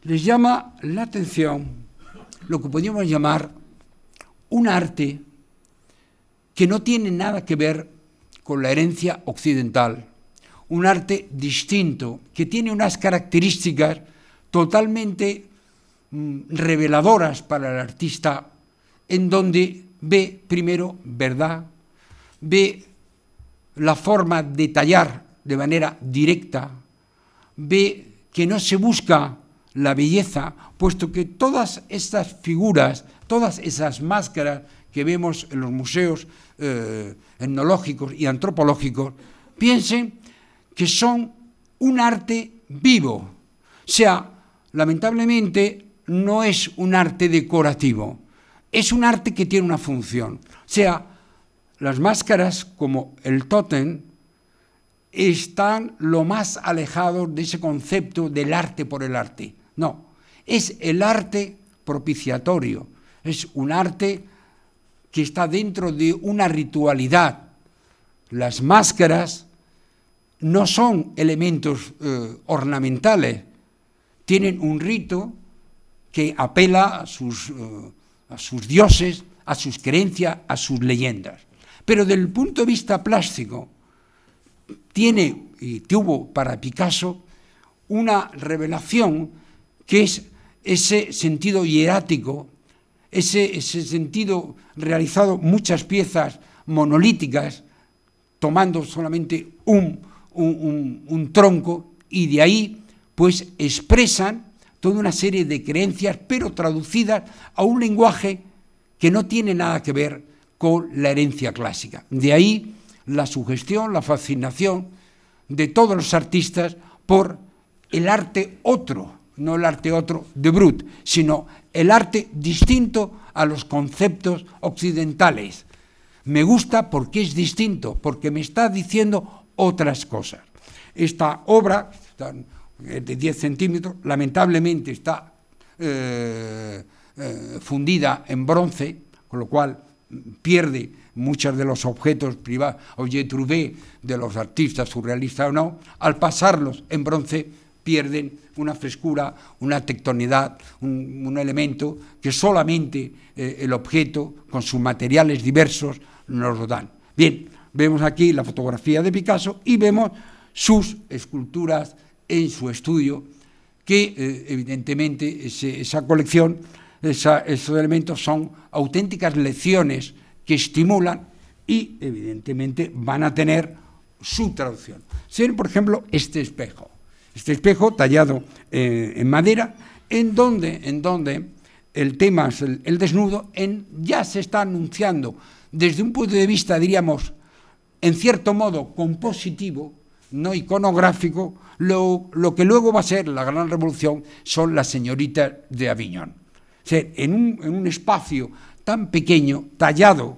Les llama la atención lo que podríamos llamar un arte que no tiene nada que ver con la herencia occidental, un arte distinto, que tiene unas características totalmente reveladoras para el artista, en donde ve primero verdad, ve la forma de tallar de manera directa, ve que no se busca la belleza, puesto que todas estas figuras, todas esas máscaras que vemos en los museos etnológicos y antropológicos, piensen que son un arte vivo. O sea, lamentablemente no es un arte decorativo, es un arte que tiene una función. O sea, las máscaras como el tótem están lo más alejados de ese concepto del arte por el arte. No, es el arte propiciatorio, es un arte que está dentro de una ritualidad. Las máscaras no son elementos ornamentales, tienen un rito que apela a sus dioses, a sus creencias, a sus leyendas. Pero desde el punto de vista plástico, tiene y tuvo para Picasso una revelación que es ese sentido hierático, ese sentido realizado muchas piezas monolíticas, tomando solamente un tronco, y de ahí pues expresan toda una serie de creencias, pero traducidas a un lenguaje que no tiene nada que ver con la herencia clásica. De ahí la sugestión, la fascinación de todos los artistas por el arte otro, no el arte otro de Brut, sino el arte distinto a los conceptos occidentales. Me gusta porque es distinto, porque me está diciendo otras cosas. Esta obra de 10 centímetros, lamentablemente está fundida en bronce, con lo cual pierde muchos de los objetos privados, objet trouvé de los artistas surrealistas o no. Al pasarlos en bronce pierden una frescura, una tectonidad, un elemento que solamente el objeto, con sus materiales diversos, nos lo dan. Bien, vemos aquí la fotografía de Picasso y vemos sus esculturas en su estudio, que evidentemente esa colección, esos elementos son auténticas lecciones que estimulan y evidentemente van a tener su traducción. Ser, por ejemplo, este espejo tallado en madera, en donde el tema es el desnudo, ya se está anunciando desde un punto de vista, diríamos, en cierto modo compositivo, no iconográfico, lo que luego va a ser la gran revolución son las señoritas de Aviñón. O sea, en un espacio tan pequeño, tallado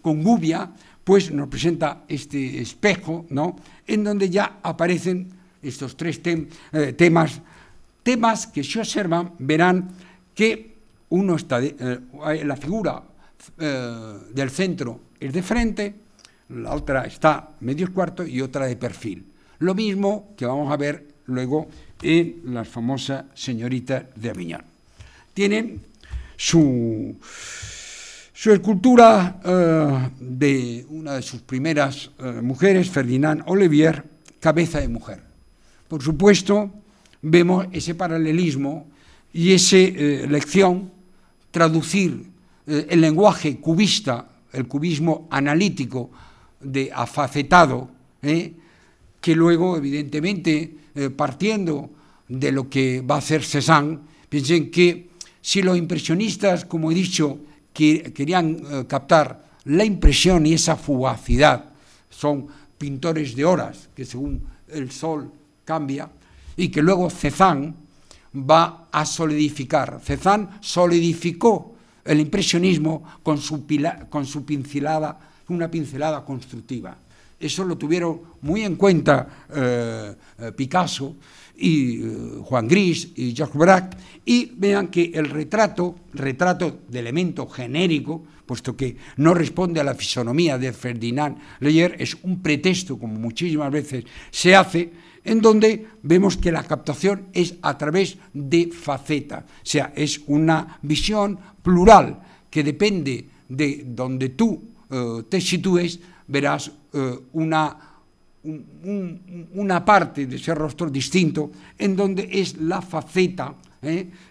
con gubia, pues nos presenta este espejo, ¿no?, en donde ya aparecen estos tres temas que si observan verán que uno está, la figura del centro es de frente, la otra está medio cuarto y otra de perfil. Lo mismo que vamos a ver luego en las famosas señoritas de Aviñón. Tienen su escultura de una de sus primeras mujeres, Ferdinand Olivier, cabeza de mujer. Por supuesto, vemos ese paralelismo y esa lección, traducir el lenguaje cubista, el cubismo analítico, de afacetado, que luego, evidentemente, partiendo de lo que va a hacer Cézanne, piensen que si los impresionistas, como he dicho, que querían captar la impresión y esa fugacidad, son pintores de horas, que según el sol cambia, y que luego Cézanne va a solidificar. Cézanne solidificó el impresionismo con su pincelada, una pincelada constructiva. Eso lo tuvieron muy en cuenta Picasso y Juan Gris y Jacques Braque, y vean que el retrato de elemento genérico, puesto que no responde a la fisonomía de Ferdinand Leyer, es un pretexto, como muchísimas veces se hace, en donde vemos que la captación es a través de faceta, o sea, es una visión plural que depende de donde tú te sitúes, verás una parte de ese rostro distinto, en donde es la faceta,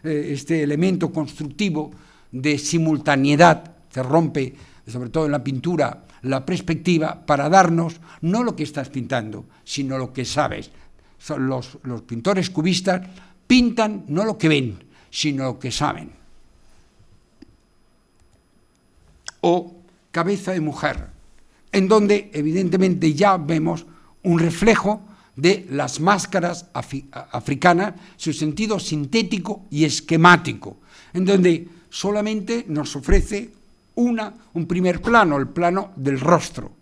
este elemento constructivo de simultaneidad, se rompe, sobre todo en la pintura, la perspectiva para darnos no lo que estás pintando, sino lo que sabes. Los pintores cubistas pintan no lo que ven, sino lo que saben. O cabeza de mujer, en donde evidentemente ya vemos un reflejo de las máscaras africanas, su sentido sintético y esquemático, en donde solamente nos ofrece un primer plano, el plano del rostro,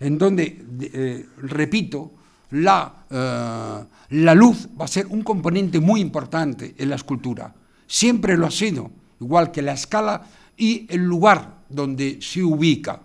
en donde, repito, la luz va a ser un componente muy importante en la escultura. Siempre lo ha sido, igual que la escala y el lugar donde se ubica.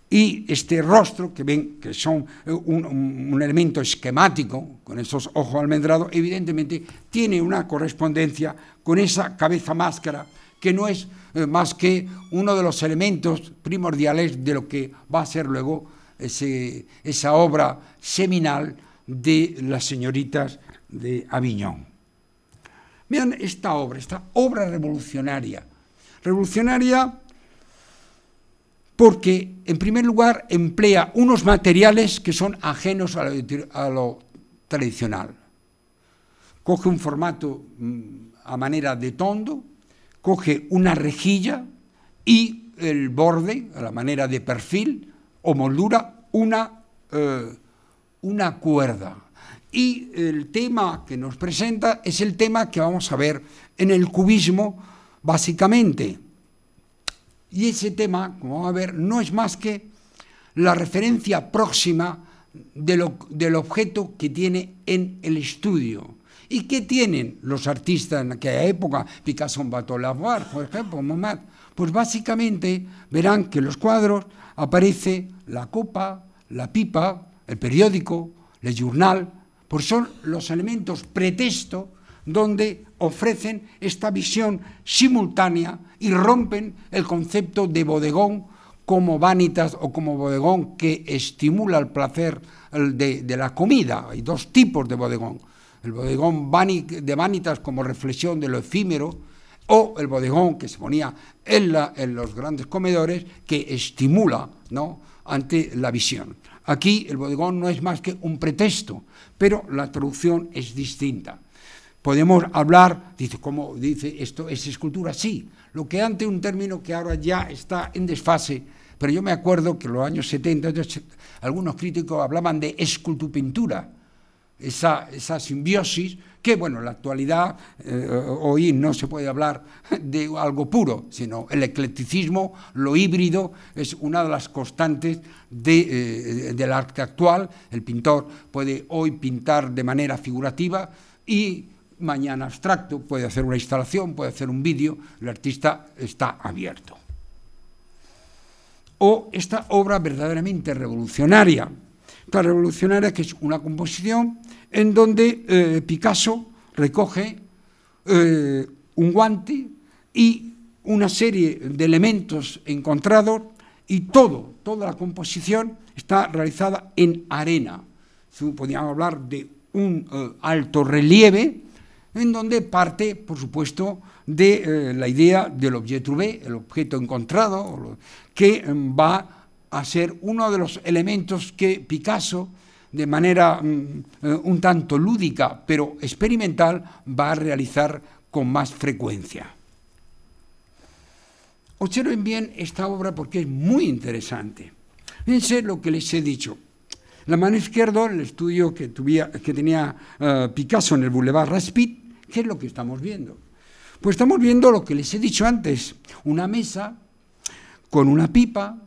Y este rostro, que ven que son un elemento esquemático, con esos ojos almendrados, evidentemente tiene una correspondencia con esa cabeza máscara, que no es más que uno de los elementos primordiales de lo que va a ser luego esa obra seminal de las señoritas de Aviñón. Vean esta obra revolucionaria porque, en primer lugar, emplea unos materiales que son ajenos a lo tradicional. Coge un formato a manera de tondo, coge una rejilla y el borde, a la manera de perfil o moldura, una cuerda. Y el tema que nos presenta es el tema que vamos a ver en el cubismo, básicamente. Y ese tema, como vamos a ver, no es más que la referencia próxima del objeto que tiene en el estudio. ¿Y qué tienen los artistas en aquella época? Picasso, Bateau Lavoir, por ejemplo, Monet. Pues básicamente verán que en los cuadros aparece la copa, la pipa, el periódico, el journal. pues son los elementos pretexto donde ofrecen esta visión simultánea y rompen el concepto de bodegón como vanitas o como bodegón que estimula el placer de la comida. Hay dos tipos de bodegón: el bodegón de vanitas como reflexión de lo efímero, o el bodegón que se ponía en los grandes comedores, que estimula, ¿no?, ante la visión. Aquí el bodegón no es más que un pretexto, pero la traducción es distinta. Podemos hablar, dice, ¿cómo dice esto? ¿Es escultura? Sí, lo que antes un término que ahora ya está en desfase, pero yo me acuerdo que en los años 70 algunos críticos hablaban de escultupintura, esa simbiosis que, bueno, en la actualidad hoy no se puede hablar de algo puro, sino el eclecticismo, lo híbrido, es una de las constantes del arte actual. El pintor puede hoy pintar de manera figurativa y mañana abstracto, puede hacer una instalación, puede hacer un vídeo, el artista está abierto. O esta obra verdaderamente revolucionaria, que es una composición en donde Picasso recoge un guante y una serie de elementos encontrados, y toda la composición está realizada en arena. Podríamos hablar de un alto relieve en donde parte, por supuesto, de la idea del objet trouvé, el objeto encontrado, que va a ser uno de los elementos que Picasso, de manera un tanto lúdica, pero experimental, va a realizar con más frecuencia. Observen bien esta obra porque es muy interesante. Fíjense lo que les he dicho. La mano izquierda, el estudio que tenía Picasso en el Boulevard Raspail, ¿qué es lo que estamos viendo? Pues estamos viendo lo que les he dicho antes, una mesa con una pipa,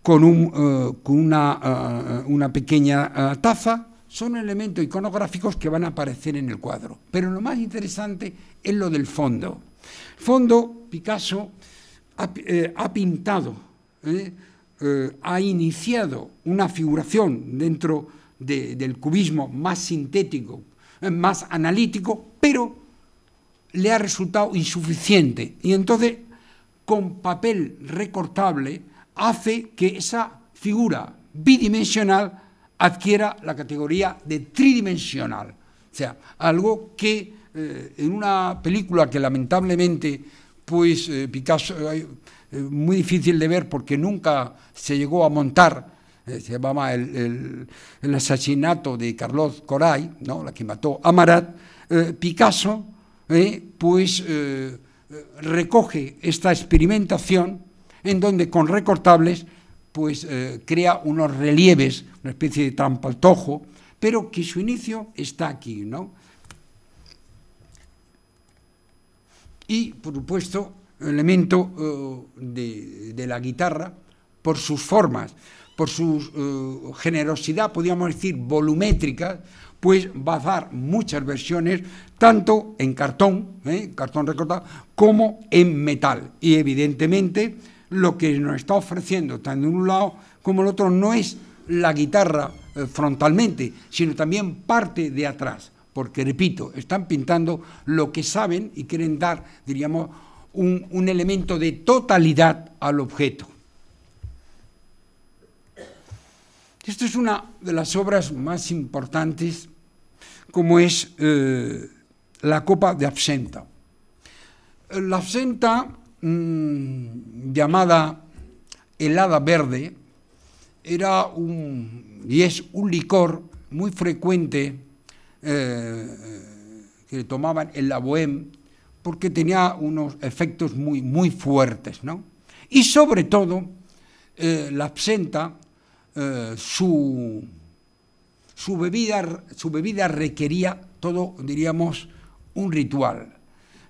con una pequeña taza. Son elementos iconográficos que van a aparecer en el cuadro. Pero lo más interesante es lo del fondo. El fondo, Picasso ha pintado, ha iniciado una figuración dentro del cubismo más sintético, más analítico, pero le ha resultado insuficiente. Y entonces, con papel recortable, hace que esa figura bidimensional adquiera la categoría de tridimensional. O sea, algo que en una película que lamentablemente pues Picasso muy difícil de ver porque nunca se llegó a montar, se llamaba el asesinato de Carlos Coray, ¿no?, la que mató a Marat. Picasso recoge esta experimentación en donde con recortables pues crea unos relieves, una especie de trampaltojo, pero que su inicio está aquí, ¿no? Y, por supuesto, el elemento de la guitarra, por sus formas, por su generosidad, podríamos decir, volumétrica, pues va a dar muchas versiones, tanto en cartón recortado, como en metal. Y, evidentemente, lo que nos está ofreciendo, tanto en un lado como en el otro, no es la guitarra frontalmente, sino también parte de atrás, porque, repito, están pintando lo que saben y quieren dar, diríamos, un elemento de totalidad al objeto. Esto es una de las obras más importantes, como es la Copa de Absenta. La absenta, llamada helada verde, era y es un licor muy frecuente que tomaban en la Bohème, porque tenía unos efectos muy, muy fuertes, ¿no? Y sobre todo, la absenta, su bebida requería todo, diríamos, un ritual.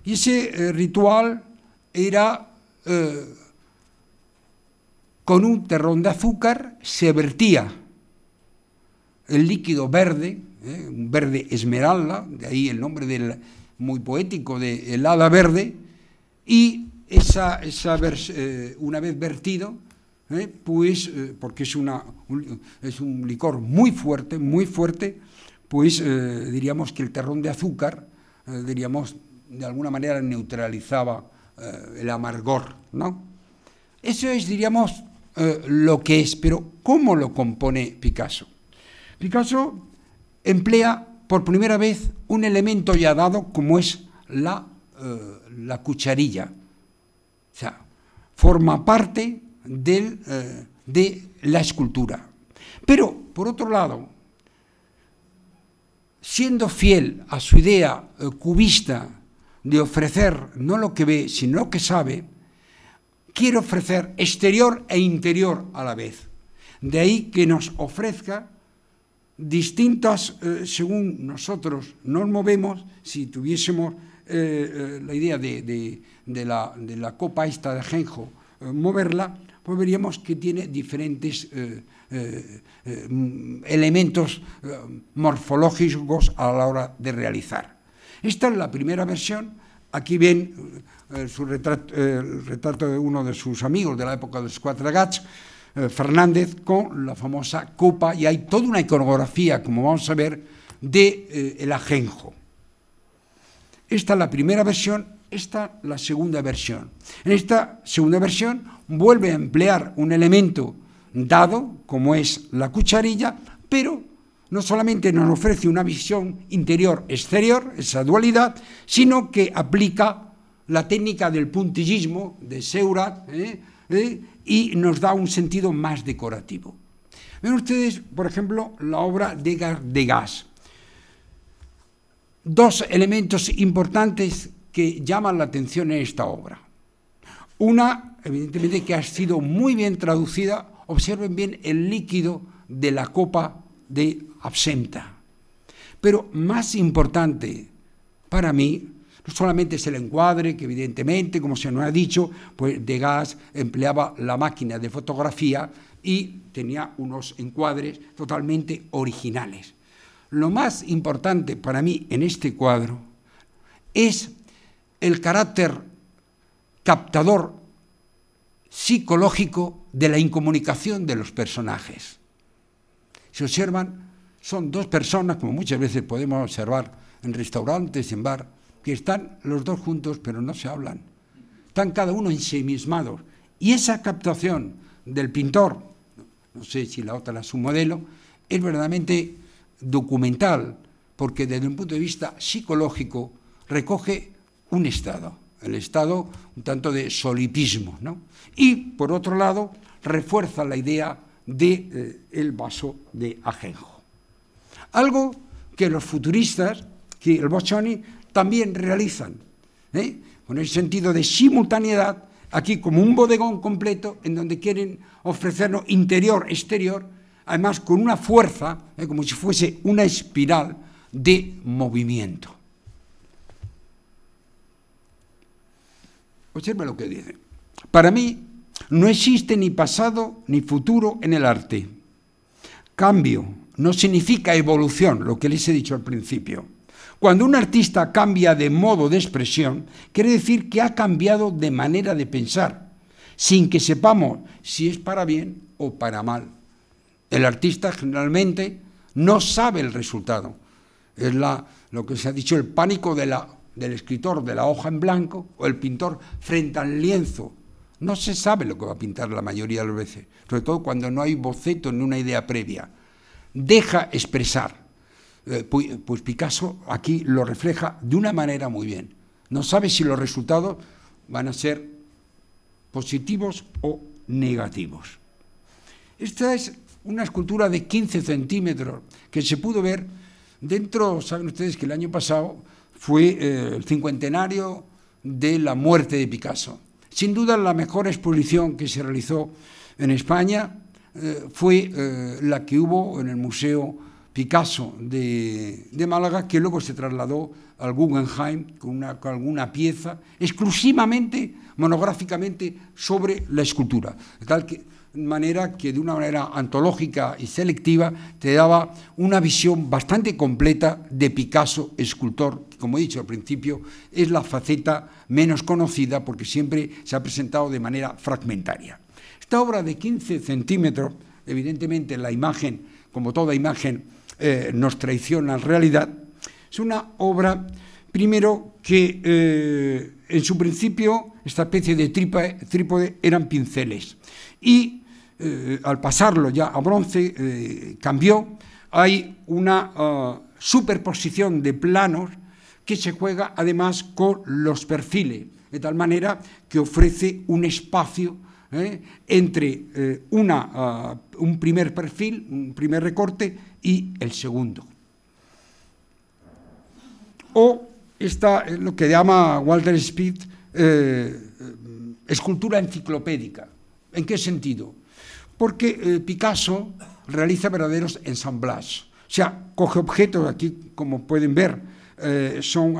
Y ese ritual era con un terrón de azúcar, se vertía el líquido verde, un verde esmeralda, de ahí el nombre muy poético de helada verde, y una vez vertido, porque es un licor muy fuerte, pues diríamos que el terrón de azúcar, diríamos, de alguna manera neutralizaba el amargor, ¿no? Eso es, diríamos, lo que es, pero ¿cómo lo compone Picasso? Picasso emplea por primera vez un elemento ya dado como es la cucharilla. O sea, forma parte de la escultura. Pero, por otro lado, siendo fiel a su idea cubista de ofrecer no lo que ve, sino lo que sabe, quiere ofrecer exterior e interior a la vez. De ahí que nos ofrezca distintas, según nosotros nos movemos, si tuviésemos la idea de la copa esta de ajenjo, moverla, pues veríamos que tiene diferentes elementos morfológicos a la hora de realizar. Esta es la primera versión. Aquí ven el retrato de uno de sus amigos de la época de los Quatre Gats, Fernández, con la famosa copa, y hay toda una iconografía, como vamos a ver, del ajenjo. Esta es la primera versión, esta la segunda versión. En esta segunda versión vuelve a emplear un elemento dado, como es la cucharilla, pero no solamente nos ofrece una visión interior-exterior, esa dualidad, sino que aplica la técnica del puntillismo de Seurat, y nos da un sentido más decorativo. Ven ustedes, por ejemplo, la obra de Degas. Dos elementos importantes que llaman la atención en esta obra. Una, evidentemente, que ha sido muy bien traducida. Observen bien el líquido de la copa de absenta. Pero más importante para mí, no solamente es el encuadre, que evidentemente, como se nos ha dicho, pues Degas empleaba la máquina de fotografía y tenía unos encuadres totalmente originales. Lo más importante para mí en este cuadro es el carácter captador psicológico de la incomunicación de los personajes. Si observan, son dos personas, como muchas veces podemos observar en restaurantes, en bar, que están los dos juntos pero no se hablan. Están cada uno ensimismados. Y esa captación del pintor, no sé si la otra es su modelo, es verdaderamente documental, porque desde un punto de vista psicológico recoge un estado, el estado un tanto de solipismo, ¿no? Y, por otro lado, refuerza la idea del vaso de ajenjo. Algo que los futuristas, que el Boccioni, también realizan, con el sentido de simultaneidad, aquí como un bodegón completo, en donde quieren ofrecernos interior-exterior, además con una fuerza, como si fuese una espiral de movimiento. Observa lo que dice. Para mí no existe ni pasado ni futuro en el arte. Cambio no significa evolución, lo que les he dicho al principio. Cuando un artista cambia de modo de expresión, quiere decir que ha cambiado de manera de pensar, sin que sepamos si es para bien o para mal. El artista generalmente no sabe el resultado. Es lo que se ha dicho, el pánico del escritor de la hoja en blanco o el pintor frente al lienzo. No se sabe lo que va a pintar la mayoría de las veces, sobre todo cuando no hay boceto ni una idea previa. Deja expresar. Pues Picasso aquí lo refleja de una manera muy bien. No sabe si los resultados van a ser positivos o negativos. Esta es una escultura de 15 centímetros que se pudo ver dentro, saben ustedes que el año pasado fue el cincuentenario de la muerte de Picasso. Sin duda la mejor exposición que se realizó en España fue la que hubo en el Museo Picasso de Málaga, que luego se trasladó al Guggenheim con alguna pieza exclusivamente, monográficamente, sobre la escultura. De tal manera que de una manera antológica y selectiva te daba una visión bastante completa de Picasso, escultor, que, como he dicho al principio, es la faceta menos conocida porque siempre se ha presentado de manera fragmentaria. Esta obra de 15 centímetros, evidentemente la imagen, como toda imagen, nos traiciona la realidad. Es una obra, primero, que en su principio esta especie de trípode eran pinceles y al pasarlo ya a bronce cambió. Hay una superposición de planos que se juega además con los perfiles, de tal manera que ofrece un espacio entre un primer perfil, un primer recorte y el segundo. O está lo que llama Walter Spieth escultura enciclopédica. ¿En qué sentido? Porque Picasso realiza verdaderos ensamblajes. O sea, coge objetos, aquí como pueden ver, son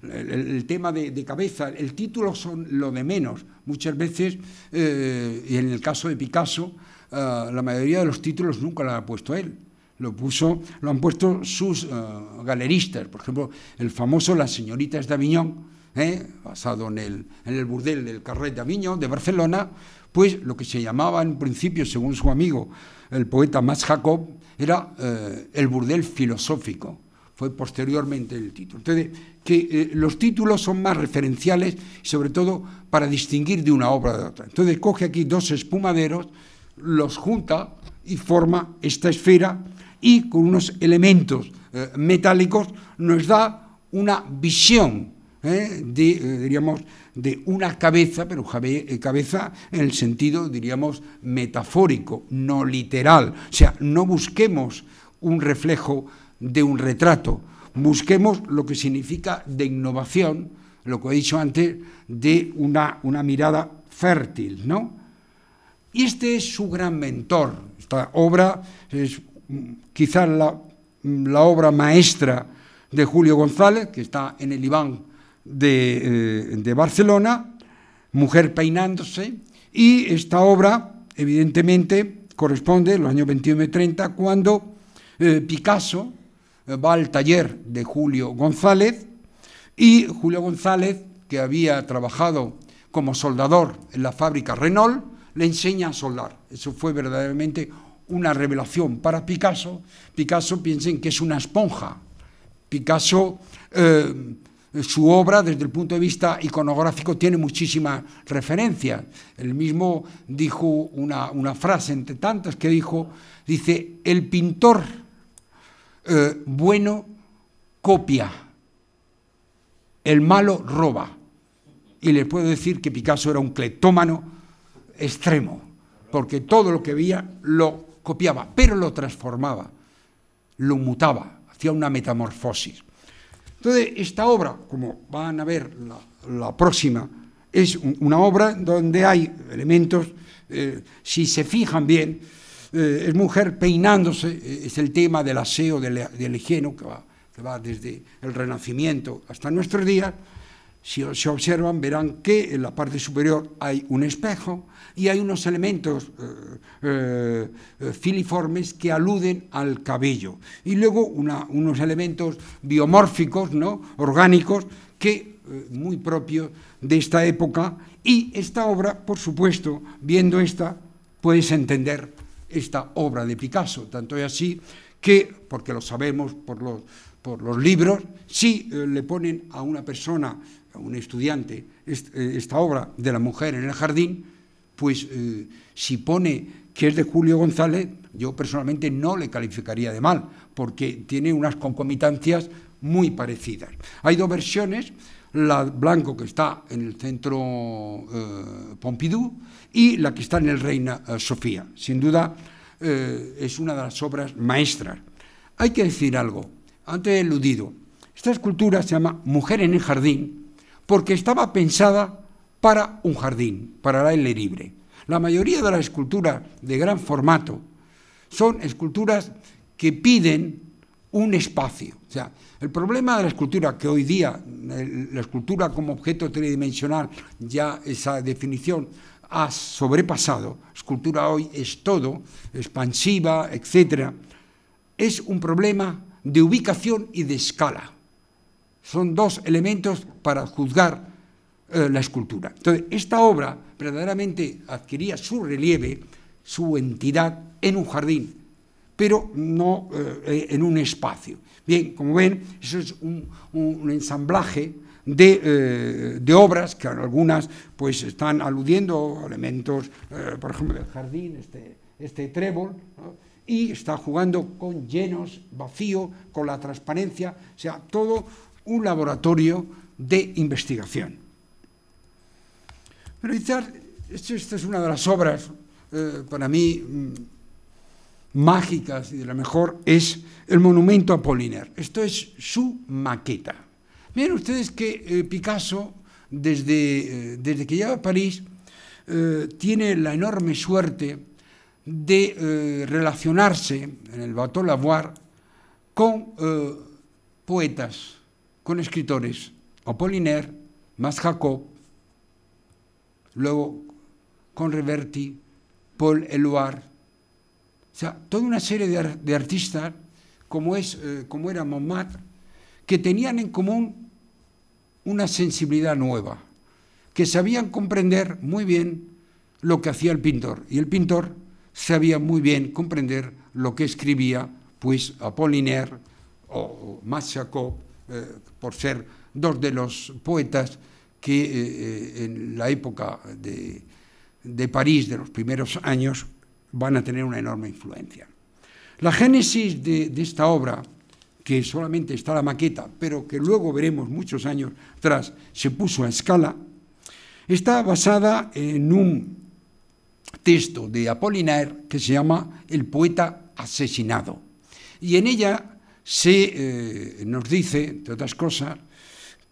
el tema de cabeza, el título son lo de menos. Muchas veces, y en el caso de Picasso, la mayoría de los títulos nunca lo ha puesto él. Lo han puesto sus galeristas. Por ejemplo, el famoso Las señoritas d'Avignon, basado en el burdel del Carret d'Avignon de Barcelona, pues lo que se llamaba en principio, según su amigo, el poeta Max Jacob, era el burdel filosófico. Fue posteriormente el título. Entonces, que los títulos son más referenciales, sobre todo para distinguir de una obra de otra. Entonces, coge aquí dos espumaderos, los junta y forma esta esfera, y con unos elementos metálicos nos da una visión diríamos, de una cabeza, pero cabeza en el sentido, diríamos, metafórico, no literal. O sea, no busquemos un reflejo de un retrato, busquemos lo que significa de innovación, lo que he dicho antes, de una mirada fértil, ¿no? Y este es su gran mentor. Esta obra es quizás la obra maestra de Julio González, que está en el Iván de Barcelona, Mujer peinándose, y esta obra evidentemente corresponde a los años 21 y 30, cuando Picasso va al taller de Julio González, y Julio González, que había trabajado como soldador en la fábrica Renault, le enseña a soldar. Eso fue verdaderamente una revelación para Picasso. Picasso, piensen que es una esponja. Picasso, su obra desde el punto de vista iconográfico tiene muchísimas referencias. Él mismo dijo una frase entre tantas que dice, el pintor bueno copia, el malo roba. Y les puedo decir que Picasso era un cleptómano extremo, porque todo lo que veía lo copiaba, pero lo transformaba, lo mutaba, hacía una metamorfosis. Entonces, esta obra, como van a ver la próxima, es una obra donde hay elementos, si se fijan bien, es mujer peinándose, es el tema del aseo, del higiene, que va desde el Renacimiento hasta nuestros días. Si se observan, verán que en la parte superior hay un espejo y hay unos elementos filiformes que aluden al cabello. Y luego unos elementos biomórficos, ¿no?, orgánicos, que muy propios de esta época. Y esta obra, por supuesto, viendo esta, puedes entender esta obra de Picasso. Tanto es así que, porque lo sabemos por los libros, si le ponen a una persona, a un estudiante, esta obra de la mujer en el jardín, pues si pone que es de Julio González, yo personalmente no le calificaría de mal, porque tiene unas concomitancias muy parecidas. Hay dos versiones, la blanco que está en el centro Pompidou y la que está en el Reina Sofía. Sin duda es una de las obras maestras. Hay que decir algo, antes he eludido. Esta escultura se llama Mujer en el jardín porque estaba pensada para un jardín, para el aire libre. La mayoría de las esculturas de gran formato son esculturas que piden un espacio. O sea, el problema de la escultura, que hoy día la escultura como objeto tridimensional, ya esa definición ha sobrepasado, escultura hoy es todo, expansiva, etc., es un problema de ubicación y de escala. Son dos elementos para juzgar la escultura. Entonces, esta obra verdaderamente adquiría su relieve, su entidad en un jardín, pero no en un espacio. Bien, como ven, eso es un ensamblaje de obras que algunas pues están aludiendo a elementos, por ejemplo, del jardín, este trébol, ¿no? Y está jugando con llenos, vacío, con la transparencia, o sea, todo un laboratorio de investigación. Pero quizás esta es una de las obras para mí mágicas y de la mejor, es el monumento a Apollinaire. Esto es su maqueta. Miren ustedes que Picasso, desde que llega a París, tiene la enorme suerte de relacionarse en el Bateau Lavoir con poetas, con escritores, Apollinaire, Mas Jacob, luego con Reverdy, Paul Éluard, o sea, toda una serie de artistas, como era Montmartre, que tenían en común una sensibilidad nueva, que sabían comprender muy bien lo que hacía el pintor, y el pintor sabía muy bien comprender lo que escribía, pues Apollinaire o Mas Jacob, por ser dos de los poetas que en la época de París, de los primeros años, van a tener una enorme influencia. La génesis de esta obra, que solamente está la maqueta, pero que luego veremos muchos años atrás, se puso a escala, está basada en un texto de Apollinaire que se llama El poeta asesinado. Y en ella nos dice, entre otras cosas,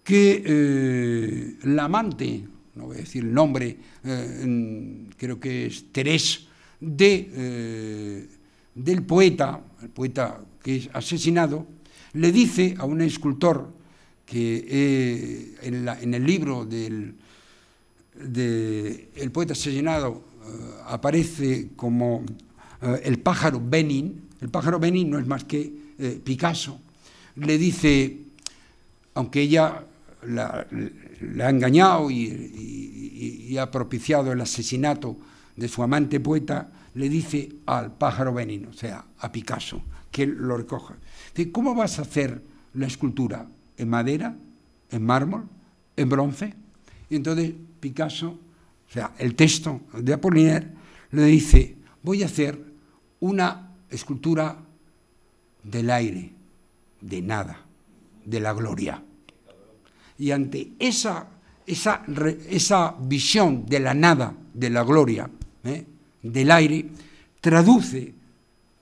que la amante, no voy a decir el nombre, creo que es Thérèse, del poeta, el poeta que es asesinado, le dice a un escultor que en el libro del El poeta asesinado aparece como el pájaro Benin. El pájaro Benin no es más que Picasso. Le dice, aunque ella le ha engañado y ha propiciado el asesinato de su amante poeta, le dice al pájaro Benin, o sea, a Picasso, que él lo recoja. Dice, ¿cómo vas a hacer la escultura? ¿En madera? ¿En mármol? ¿En bronce? Y entonces Picasso, o sea, el texto de Apollinaire, le dice, voy a hacer una escultura del aire, de nada, de la gloria. Y ante esa visión de la nada, de la gloria, del aire, traduce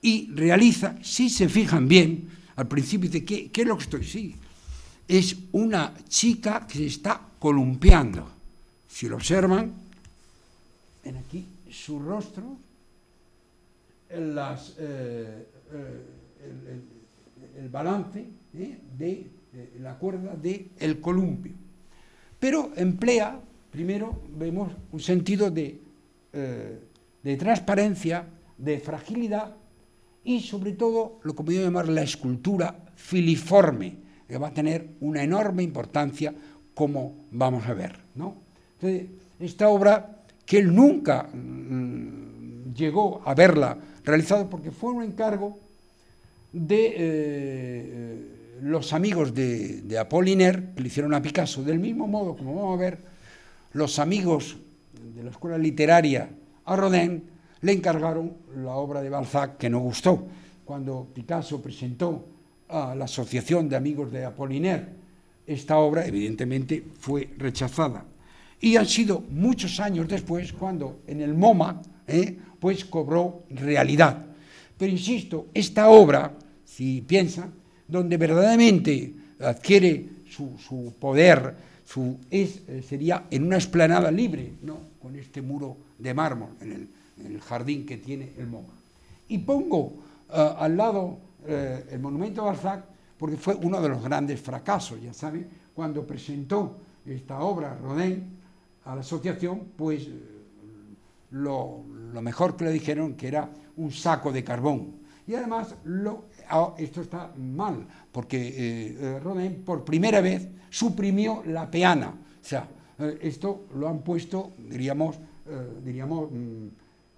y realiza, si se fijan bien, al principio dice, ¿qué es lo que estoy? Sí, es una chica que se está columpiando. Si lo observan, ven aquí su rostro, el balance de la cuerda del columpio. Pero emplea, primero vemos un sentido de transparencia, de fragilidad y sobre todo lo que podemos llamar la escultura filiforme, que va a tener una enorme importancia, como vamos a ver, ¿no? Entonces, esta obra que él nunca llegó a verla realizada porque fue un encargo de los amigos de Apollinaire, que le hicieron a Picasso, del mismo modo, como vamos a ver, los amigos de la escuela literaria a Rodin le encargaron la obra de Balzac, que no gustó. Cuando Picasso presentó a la Asociación de Amigos de Apollinaire esta obra, evidentemente fue rechazada. Y han sido muchos años después cuando en el MoMA pues cobró realidad. Pero insisto, esta obra, si piensan, donde verdaderamente adquiere su poder, sería en una explanada libre, ¿no? Con este muro de mármol en el jardín que tiene el MoMA. Y pongo al lado el monumento a Balzac porque fue uno de los grandes fracasos, ya saben, cuando presentó esta obra Rodin a la asociación, pues lo mejor que le dijeron que era un saco de carbón. Y además esto está mal, porque Rodin por primera vez suprimió la peana. O sea, esto lo han puesto, diríamos,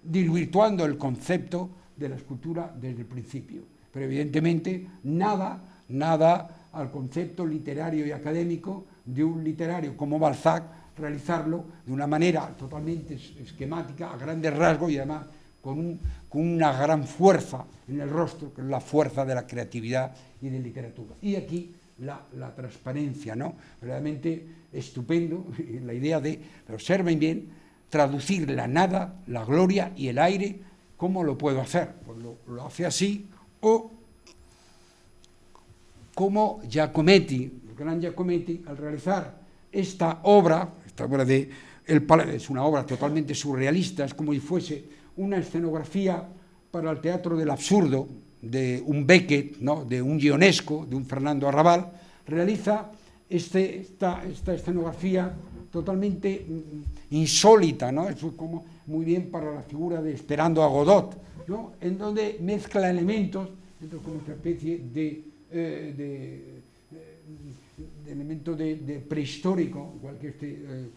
desvirtuando el concepto de la escultura desde el principio. Pero evidentemente nada al concepto literario y académico de un literario como Balzac, realizarlo de una manera totalmente esquemática, a grandes rasgos y además con una gran fuerza en el rostro, que es la fuerza de la creatividad y de literatura. Y aquí la transparencia, ¿no? Realmente estupendo, la idea de, observen bien, traducir la nada, la gloria y el aire. ¿Cómo lo puedo hacer? Pues lo hace así, o como Giacometti, el gran Giacometti, al realizar esta obra de es una obra totalmente surrealista, es como si fuese una escenografía para el teatro del absurdo, de un Beckett, ¿no? De un Ionesco, de un Fernando Arrabal, realiza esta escenografía totalmente insólita, ¿no? Eso es como muy bien para la figura de Esperando a Godot, ¿no? En donde mezcla elementos, como esta especie de elemento de prehistórico, igual que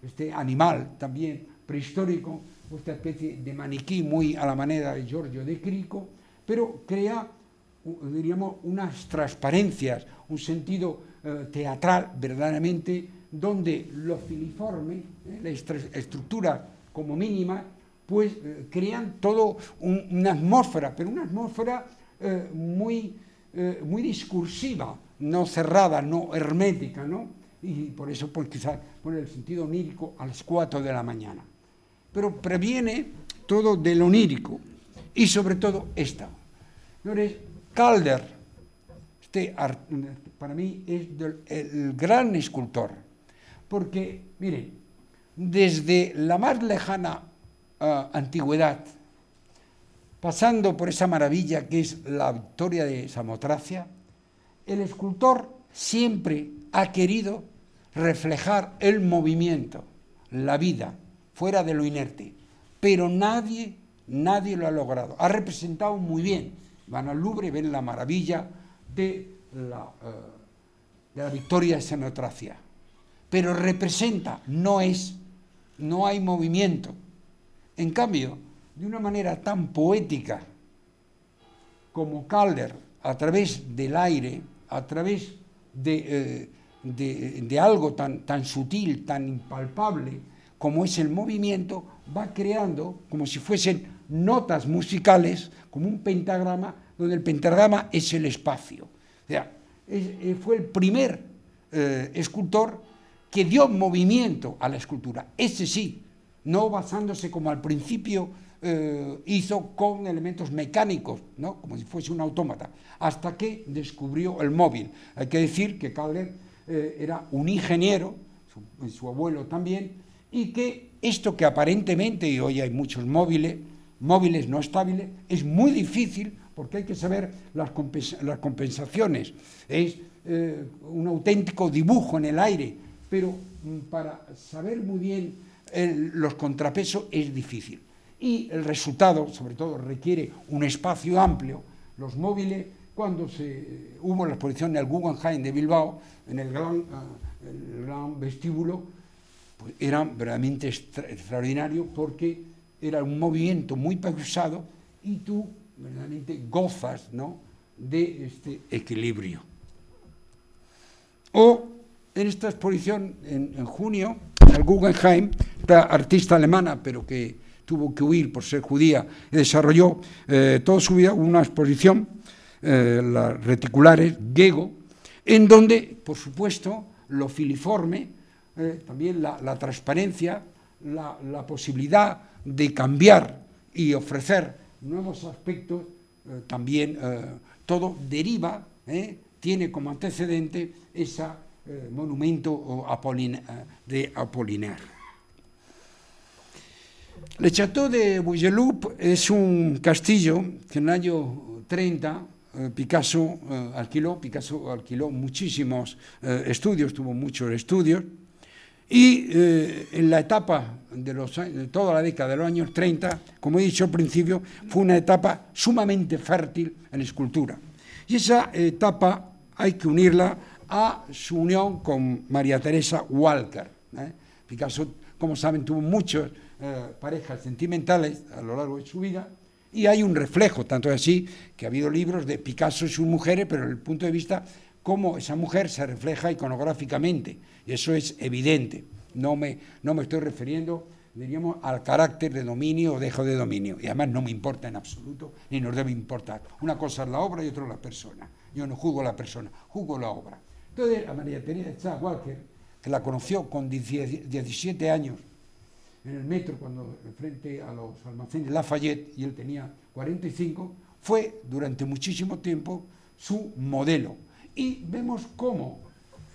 este animal también prehistórico, esta especie de maniquí muy a la manera de Giorgio de Chirico, pero crea, diríamos, unas transparencias, un sentido teatral verdaderamente, donde lo filiforme, la estructura como mínima, pues crean todo una atmósfera, pero una atmósfera muy discursiva, no cerrada, no hermética, ¿no? Y por eso, pues quizás pone el sentido onírico a las 4 de la mañana. Pero previene todo del onírico y sobre todo esta. Señores, Calder, para mí es el gran escultor, porque, miren, desde la más lejana antigüedad, pasando por esa maravilla que es la victoria de Samotracia, el escultor siempre ha querido reflejar el movimiento, la vida, fuera de lo inerte, pero nadie lo ha logrado. Ha representado muy bien. Van al Louvre, ven la maravilla de la victoria de Samotracia, pero representa, no hay movimiento. En cambio, de una manera tan poética como Calder, a través del aire, a través de algo tan sutil, tan impalpable como es el movimiento, va creando como si fuesen notas musicales, como un pentagrama, donde el pentagrama es el espacio. O sea, fue el primer escultor que dio movimiento a la escultura. Ese sí, no basándose como al principio hizo con elementos mecánicos, ¿no? Como si fuese un autómata, hasta que descubrió el móvil. Hay que decir que Calder era un ingeniero, su abuelo también, y que esto que aparentemente, y hoy hay muchos móviles no estables, es muy difícil porque hay que saber las compensaciones. Es un auténtico dibujo en el aire, pero para saber muy bien los contrapesos es difícil. Y el resultado, sobre todo, requiere un espacio amplio. Los móviles, cuando hubo la exposición en el Guggenheim de Bilbao, en el gran vestíbulo, pues eran verdaderamente extraordinarios porque era un movimiento muy pausado y tú verdaderamente gozas, ¿no?, de este equilibrio. O en esta exposición en junio, en el Guggenheim, esta artista alemana, pero que tuvo que huir por ser judía, y desarrolló toda su vida una exposición, las reticulares, Gego, en donde, por supuesto, lo filiforme, también la transparencia, la posibilidad de cambiar y ofrecer nuevos aspectos, también todo deriva, tiene como antecedente ese monumento de Apollinaire. Le Château de Bougeloup es un castillo que en el año 30 Picasso alquiló muchísimos estudios, tuvo muchos estudios, y en la etapa de toda la década de los años 30, como he dicho al principio, fue una etapa sumamente fértil en escultura. Y esa etapa hay que unirla a su unión con María Teresa Walker. Picasso, como saben, tuvo muchas parejas sentimentales a lo largo de su vida, Y hay un reflejo, tanto es así que ha habido libros de Picasso y sus mujeres, pero desde el punto de vista cómo esa mujer se refleja iconográficamente, y eso es evidente. No me estoy refiriendo, diríamos, al carácter de dominio o dejo de dominio, y además no me importa en absoluto, ni nos debe importar. Una cosa es la obra y otra la persona. Yo no juzgo a la persona, juzgo la obra. Entonces, a María Teresa Walker, que la conoció con 17 años en el metro, cuando frente a los almacenes Lafayette, y él tenía 45, fue durante muchísimo tiempo su modelo. Y vemos cómo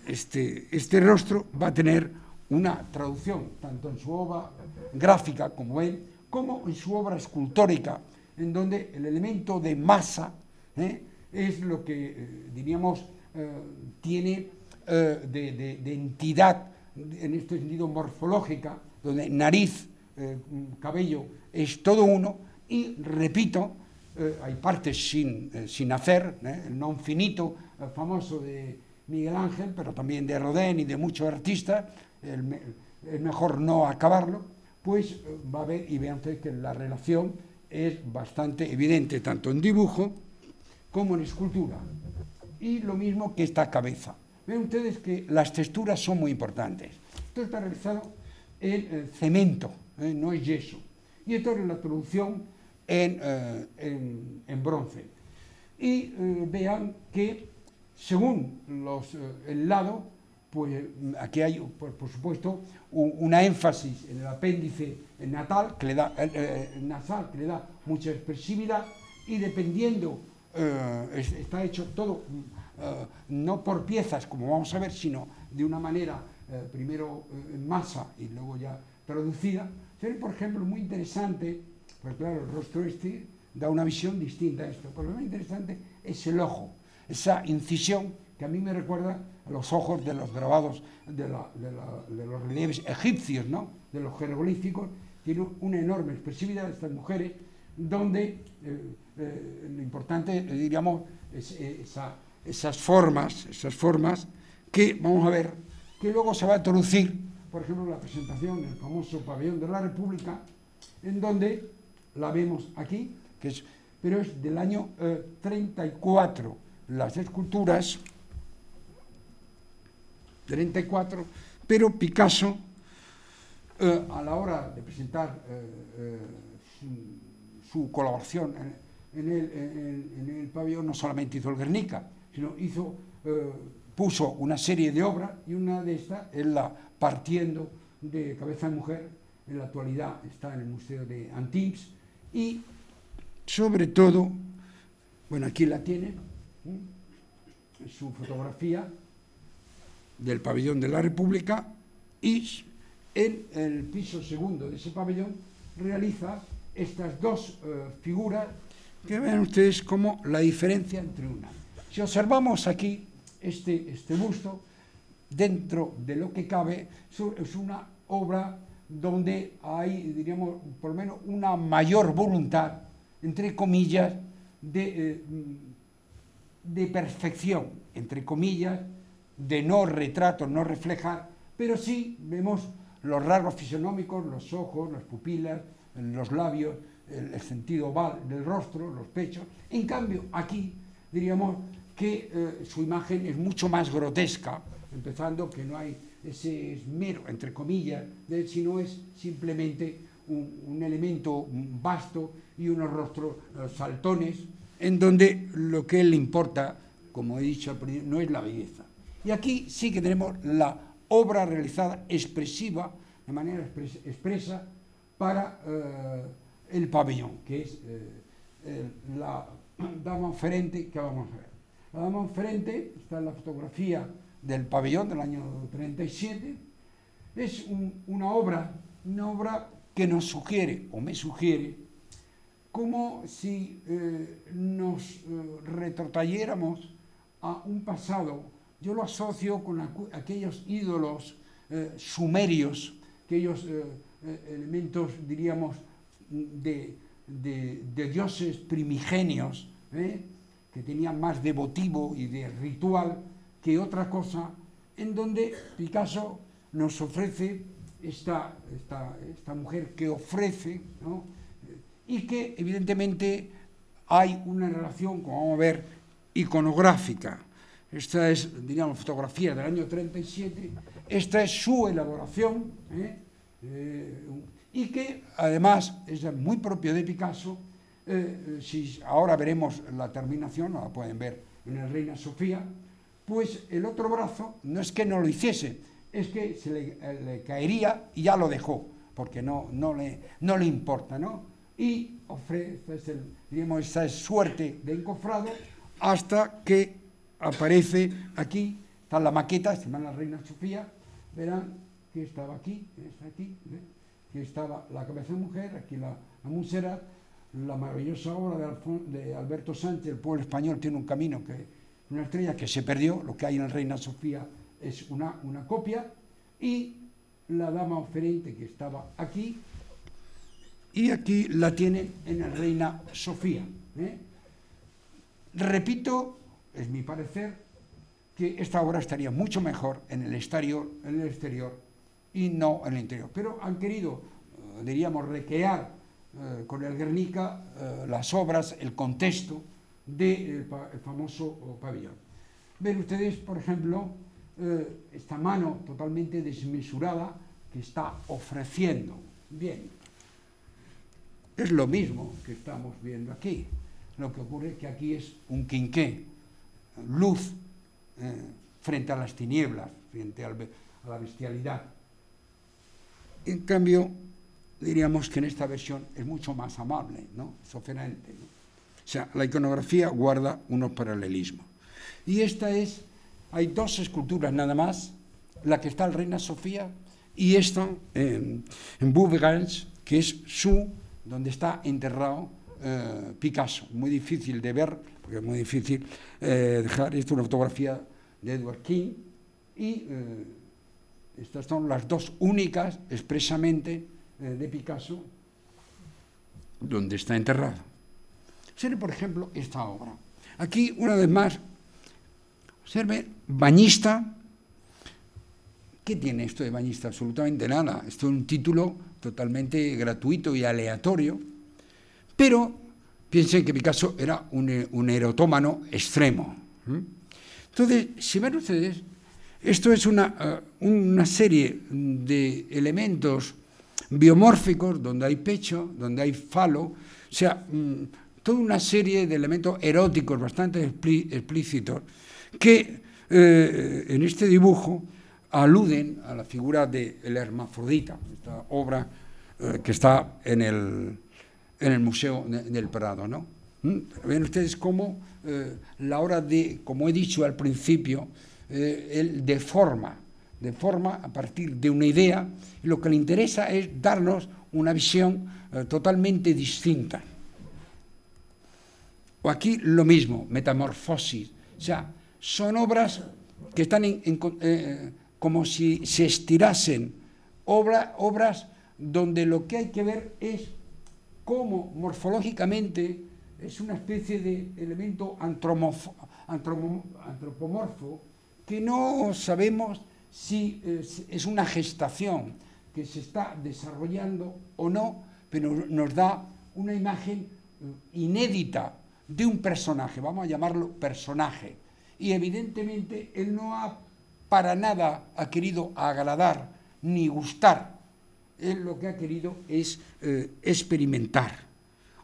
este rostro va a tener una traducción, tanto en su obra gráfica como en su obra escultórica, en donde el elemento de masa es lo que, diríamos, tiene de entidad, en este sentido morfológica, donde nariz, cabello, es todo uno, y repito, hay partes sin hacer, el non finito famoso de Miguel Ángel, pero también de Rodin y de muchos artistas, es mejor no acabarlo, pues va a ver, y vean ustedes que la relación es bastante evidente, tanto en dibujo como en escultura. Y lo mismo que esta cabeza. Ven ustedes que las texturas son muy importantes. Esto está realizado en cemento, no es yeso. Y esto es la traducción en bronce. Y vean que según el lado, pues aquí hay, pues, por supuesto, una énfasis en el apéndice nasal que le da mucha expresividad, y dependiendo, está hecho todo no por piezas, como vamos a ver, sino de una manera primero en masa y luego ya traducida. Sería, por ejemplo, muy interesante, porque claro, el rostro da una visión distinta a esto, pero lo más interesante es el ojo, esa incisión que a mí me recuerda a los ojos de los grabados de los relieves egipcios, ¿no?, de los jeroglíficos. Tiene una enorme expresividad de estas mujeres, donde lo importante, diríamos, es esas formas que vamos a ver, que luego se va a traducir, por ejemplo, la presentación del famoso Pabellón de la República, en donde la vemos aquí, pero es del año 34, las esculturas, 34, pero Picasso, a la hora de presentar su colaboración en el pabellón, no solamente hizo el Guernica, sino puso una serie de obras, y una de estas es la Partiendo de Cabeza de Mujer. En la actualidad está en el Museo de Antibes, y sobre todo, bueno, aquí la tiene, su fotografía del Pabellón de la República, y en el piso segundo de ese pabellón realiza estas dos figuras, que ven ustedes como la diferencia entre una. Si observamos aquí este busto, dentro de lo que cabe, es una obra donde hay, diríamos, por lo menos una mayor voluntad, entre comillas, de perfección, entre comillas, de no retrato, no reflejar, pero sí vemos los rasgos fisionómicos, los ojos, las pupilas, los labios, el sentido oval del rostro, los pechos. En cambio, aquí diríamos que su imagen es mucho más grotesca, empezando que no hay ese esmero, entre comillas, sino es simplemente un elemento vasto y unos rostros saltones, en donde lo que le importa, como he dicho al principio, no es la belleza. Y aquí sí que tenemos la obra realizada expresiva, de manera expresa, para el pabellón, que es la dama oferente que vamos a ver. La dama oferente está en la fotografía del pabellón del año 37. Es una obra que nos sugiere, o me sugiere, como si nos retrotrayéramos a un pasado. Yo lo asocio con aquellos ídolos sumerios, aquellos elementos, diríamos, de dioses primigenios, que tenían más devotivo y de ritual que otra cosa, en donde Picasso nos ofrece esta mujer que ofrece, ¿no?, y que evidentemente hay una relación, como vamos a ver, iconográfica. Esta es, diríamos, fotografía del año 37, esta es su elaboración, y que además es muy propio de Picasso. Si ahora veremos la terminación, la pueden ver en la Reina Sofía, pues el otro brazo no es que no lo hiciese, es que se le caería y ya lo dejó, porque no le importa, ¿no? Y ofrece, digamos, esa suerte de encofrado hasta que aparece aquí, está la maqueta, se llama la Reina Sofía, verán que estaba aquí, está aquí, que estaba la cabeza de mujer, aquí la Montserrat, la maravillosa obra de Alberto Sánchez, El pueblo español tiene un camino, una estrella que se perdió, lo que hay en la Reina Sofía es una copia, y la dama oferente que estaba aquí, y aquí la tienen en la Reina Sofía. Repito, es mi parecer, que esta obra estaría mucho mejor en el exterior y no en el interior. Pero han querido, diríamos, recrear con el Guernica las obras, el contexto del famoso pabellón. Ven ustedes, por ejemplo, esta mano totalmente desmesurada que está ofreciendo. Bien, es lo mismo que estamos viendo aquí. Lo que ocurre es que aquí es un quinqué, luz frente a las tinieblas, frente a la bestialidad. En cambio, diríamos que en esta versión es mucho más amable, ¿no? Es oferente, ¿no? O sea, la iconografía guarda unos paralelismos. Y esta es, hay dos esculturas nada más, la que está en Reina Sofía y esta en Beauvais, que es donde está enterrado Picasso. Muy difícil de ver, porque es muy difícil dejar. Esta es una fotografía de Edward King y estas son las dos únicas expresamente de Picasso donde está enterrado. Observe, por ejemplo, esta obra. Aquí, una vez más, observe, bañista. ¿Qué tiene esto de bañista? Absolutamente nada. Esto es un título totalmente gratuito y aleatorio, pero piensen que Picasso era un erotómano extremo. Entonces, si ven ustedes, esto es una serie de elementos biomórficos, donde hay pecho, donde hay falo, o sea, toda una serie de elementos eróticos bastante explícitos que en este dibujo aluden a la figura del hermafrodita, esta obra que está en el Museo del Prado, ¿no? Ven ustedes cómo la hora de, como he dicho al principio, él deforma a partir de una idea, y lo que le interesa es darnos una visión totalmente distinta. O aquí lo mismo, metamorfosis, o sea, son obras que están como si se estirasen, obras donde lo que hay que ver es cómo morfológicamente es una especie de elemento antropomorfo que no sabemos si es una gestación que se está desarrollando o no, pero nos da una imagen inédita de un personaje, vamos a llamarlo personaje, y evidentemente él no ha para nada ha querido agradar ni gustar, él lo que ha querido es experimentar.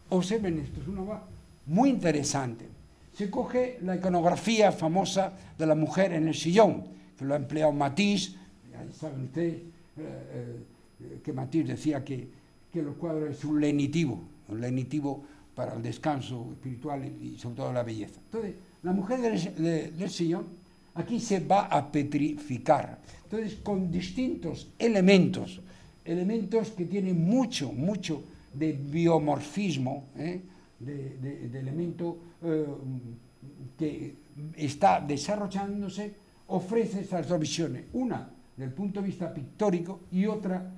Observen esto, es una obra muy interesante. Se coge la iconografía famosa de la mujer en el sillón, que lo ha empleado Matisse. Ya saben ustedes que Matisse decía que los cuadros es un lenitivo para el descanso espiritual y sobre todo la belleza. Entonces, la mujer del sillón aquí se va a petrificar. Entonces, con distintos elementos que tienen mucho de biomorfismo, de elemento que está desarrollándose, ofrece estas dos visiones, una desde el punto de vista pictórico y otra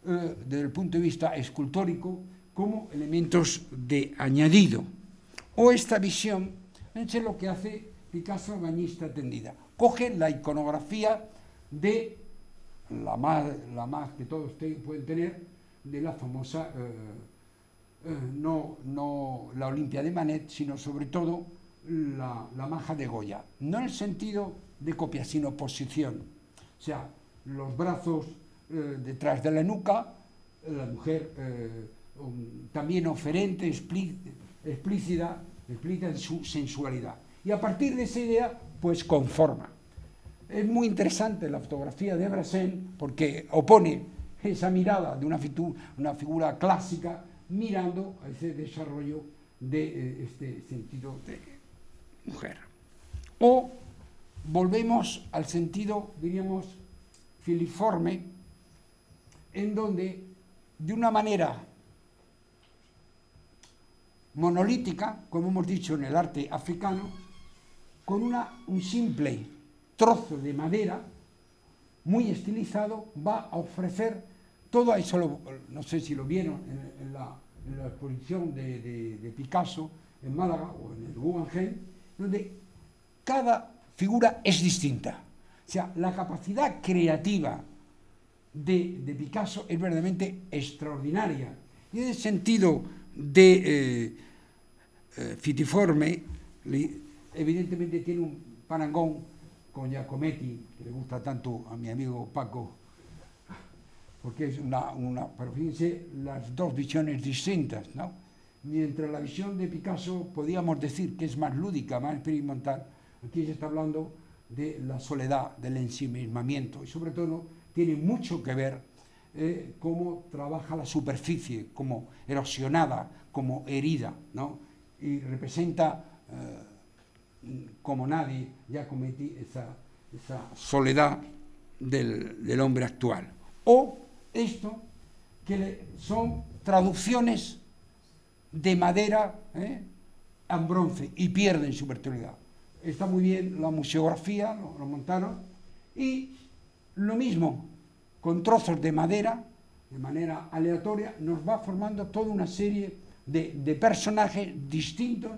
desde el punto de vista escultórico como elementos de añadido. O esta visión, fíjense lo que hace Picasso, bañista tendida. Coge la iconografía de la más que todos pueden tener, de la famosa no la Olimpia de Manet, sino sobre todo la maja de Goya. No en el sentido de copia, sino posición. O sea, los brazos detrás de la nuca, la mujer también oferente, explícita en su sensualidad. Y a partir de esa idea, pues conforma. Es muy interesante la fotografía de Brassens porque opone esa mirada de una figura clásica mirando a ese desarrollo de este sentido de mujer. O volvemos al sentido, diríamos, filiforme, en donde de una manera monolítica, como hemos dicho en el arte africano, con un simple trozo de madera muy estilizado va a ofrecer todo eso. No sé si lo vieron en la exposición de Picasso en Málaga o en el Guggenheim, donde cada figura es distinta. O sea, la capacidad creativa de Picasso es verdaderamente extraordinaria. Y en el sentido de fitiforme, evidentemente tiene un parangón con Giacometti, que le gusta tanto a mi amigo Paco, porque es pero fíjense, las dos visiones distintas, ¿no? Mientras la visión de Picasso podíamos decir que es más lúdica, más experimental, aquí se está hablando de la soledad, del ensimismamiento, y sobre todo tiene mucho que ver cómo trabaja la superficie, como erosionada, como herida, ¿no? Y representa como nadie Giacometti esa soledad del hombre actual. O esto, que son traducciones de madera a bronce y pierden su verticalidad. Está muy bien la museografía, lo montaron, y lo mismo, con trozos de madera, de manera aleatoria, nos va formando toda una serie de personajes distintos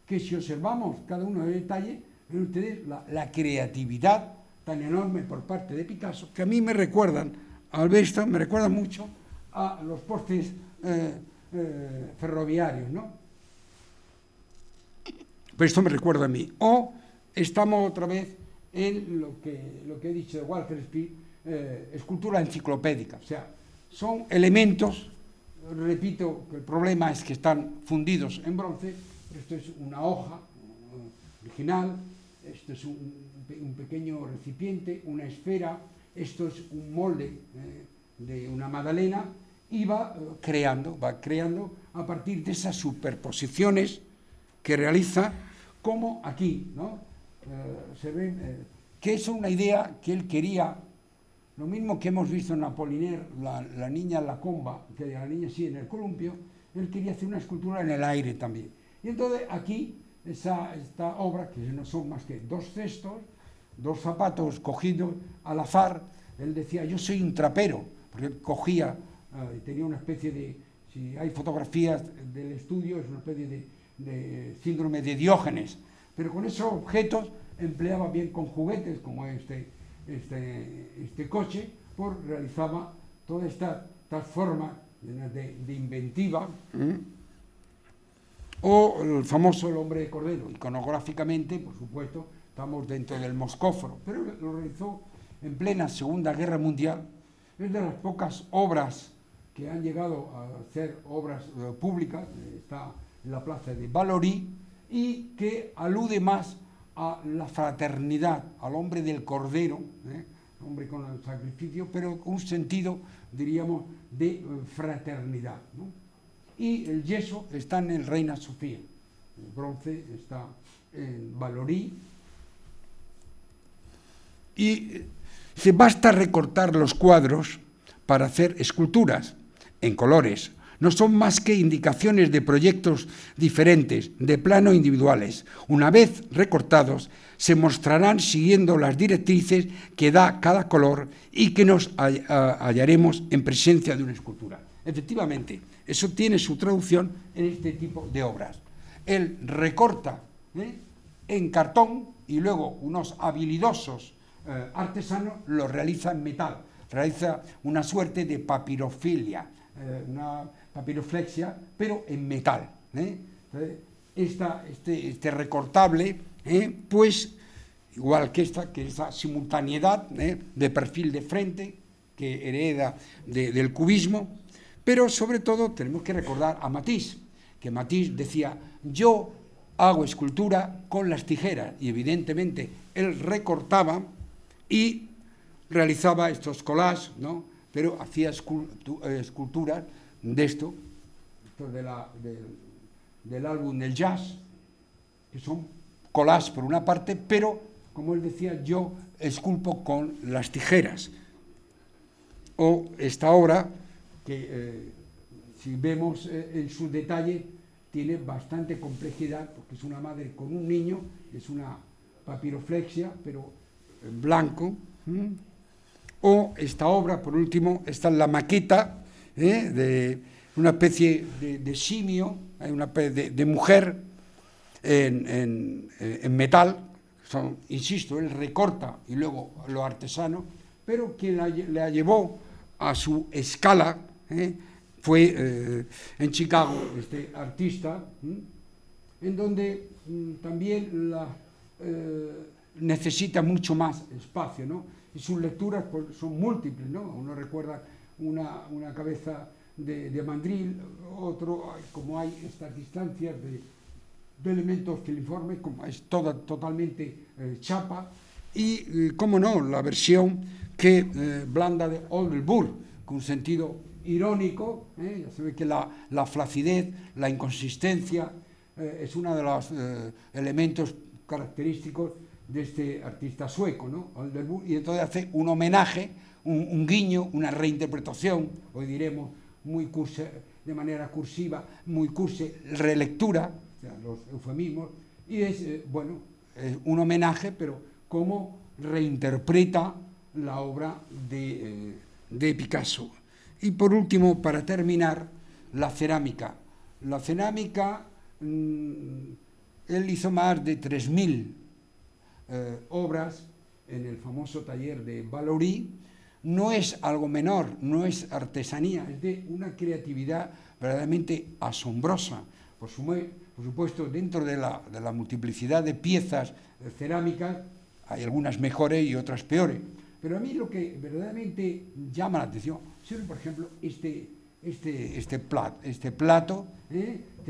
que, si observamos cada uno de detalle, ven ustedes la creatividad tan enorme por parte de Picasso, que a mí me recuerdan, al ver esto, me recuerdan mucho a los postes ferroviarios, ¿no? Pero esto me recuerda a mí. O estamos otra vez en lo que he dicho de Walter Spiegel, escultura enciclopédica. O sea, son elementos, repito, que el problema es que están fundidos en bronce, pero esto es una hoja original, esto es un pequeño recipiente, una esfera, esto es un molde de una magdalena, y va creando a partir de esas superposiciones que realiza, como aquí, ¿no? Se ve que es una idea que él quería, lo mismo que hemos visto en Apollinaire, la niña en la comba, que la niña sí en el columpio, él quería hacer una escultura en el aire también. Y entonces aquí, esta obra, que no son más que dos cestos, dos zapatos cogidos al azar, él decía, yo soy un trapero, porque él cogía, tenía una especie de, si hay fotografías del estudio, es una especie de síndrome de Diógenes, pero con esos objetos empleaba bien con juguetes, como este coche, realizaba toda esta forma de inventiva. O el famoso El hombre de cordero, iconográficamente, por supuesto, estamos dentro del moscóforo, pero lo realizó en plena Segunda Guerra Mundial. Es de las pocas obras que han llegado a ser obras públicas, está en la plaza de Vallauris, y que alude más a la fraternidad, al hombre del cordero, hombre con el sacrificio, pero con un sentido, diríamos, de fraternidad, ¿no? Y el yeso está en el Reina Sofía, el bronce está en Vallauris, y se basta recortar los cuadros para hacer esculturas en colores. No son más que indicaciones de proyectos diferentes, de plano individuales. Una vez recortados, se mostrarán siguiendo las directrices que da cada color y que nos hallaremos en presencia de una escultura. Efectivamente, eso tiene su traducción en este tipo de obras. Él recorta en cartón y luego unos habilidosos artesanos lo realizan en metal. Realiza una suerte de papirofilia, una papiroflexia, pero en metal. Entonces, este recortable, pues igual que esta simultaneidad de perfil de frente que hereda del cubismo, pero sobre todo tenemos que recordar a Matisse, que Matisse decía: yo hago escultura con las tijeras, y evidentemente él recortaba y realizaba estos collages, ¿no? Pero hacía esculturas de esto del álbum del jazz, que son collages por una parte, pero, como él decía, yo esculpo con las tijeras. O esta obra, que si vemos en su detalle, tiene bastante complejidad, porque es una madre con un niño, es una papiroflexia, pero en blanco. O esta obra, por último, esta es la maqueta de una especie de simio, una especie de mujer en metal. Insisto, él recorta y luego lo artesano, pero quien la llevó a su escala fue en Chicago este artista, en donde también necesita mucho más espacio, ¿no? Y sus lecturas pues, son múltiples, ¿no? Uno recuerda una cabeza de mandril, otro, como hay estas distancias de elementos filiformes, como es toda totalmente chapa, y, cómo no, la versión que blanda de Oldenburg, con un sentido irónico, ya se ve que la flacidez, la inconsistencia, es uno de los elementos característicos de este artista sueco, ¿no? Oldenburg, y entonces hace un homenaje, un guiño, una reinterpretación, hoy diremos muy de manera cursiva, muy relectura, o sea, los eufemismos, y es, bueno, un homenaje, pero cómo reinterpreta la obra de Picasso. Y por último, para terminar, la cerámica. La cerámica, él hizo más de 3.000 obras en el famoso taller de Vallauris. No es algo menor, no es artesanía, es de una creatividad verdaderamente asombrosa. Por supuesto, dentro de la multiplicidad de piezas cerámicas, hay algunas mejores y otras peores. Pero a mí lo que verdaderamente llama la atención, por ejemplo, este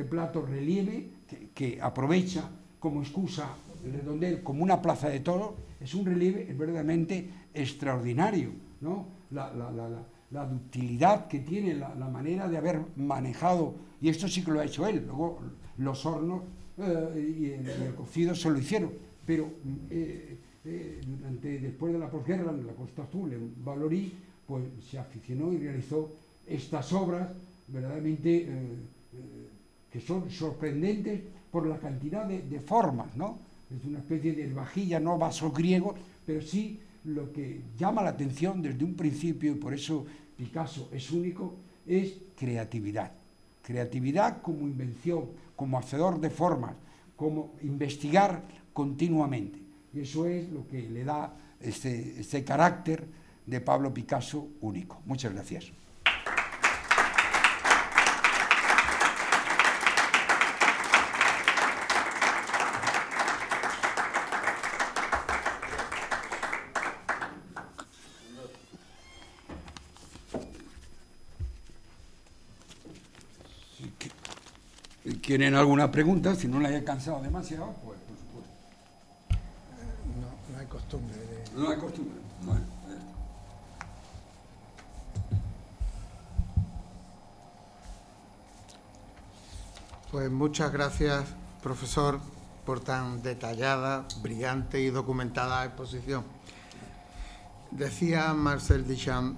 plato relieve, que aprovecha como excusa el redondel como una plaza de toros, es un relieve verdaderamente extraordinario, ¿no? La ductilidad que tiene, la manera de haber manejado, y esto sí que lo ha hecho él. Luego los hornos y el cocido se lo hicieron, pero después de la posguerra, en la Costa Azul, en Vallauris, pues se aficionó y realizó estas obras verdaderamente que son sorprendentes por la cantidad de formas, ¿no? Es una especie de vajilla, no vasos griegos, pero sí lo que llama la atención desde un principio, y por eso Picasso es único, es creatividad. Creatividad como invención, como hacedor de formas, como investigar continuamente. Y eso es lo que le da este carácter de Pablo Picasso único. Muchas gracias. ¿Tienen alguna pregunta? Si no la he cansado demasiado, pues por supuesto. No hay costumbre. No hay costumbre. Bueno, pues muchas gracias, profesor, por tan detallada, brillante y documentada exposición. Decía Marcel Duchamp: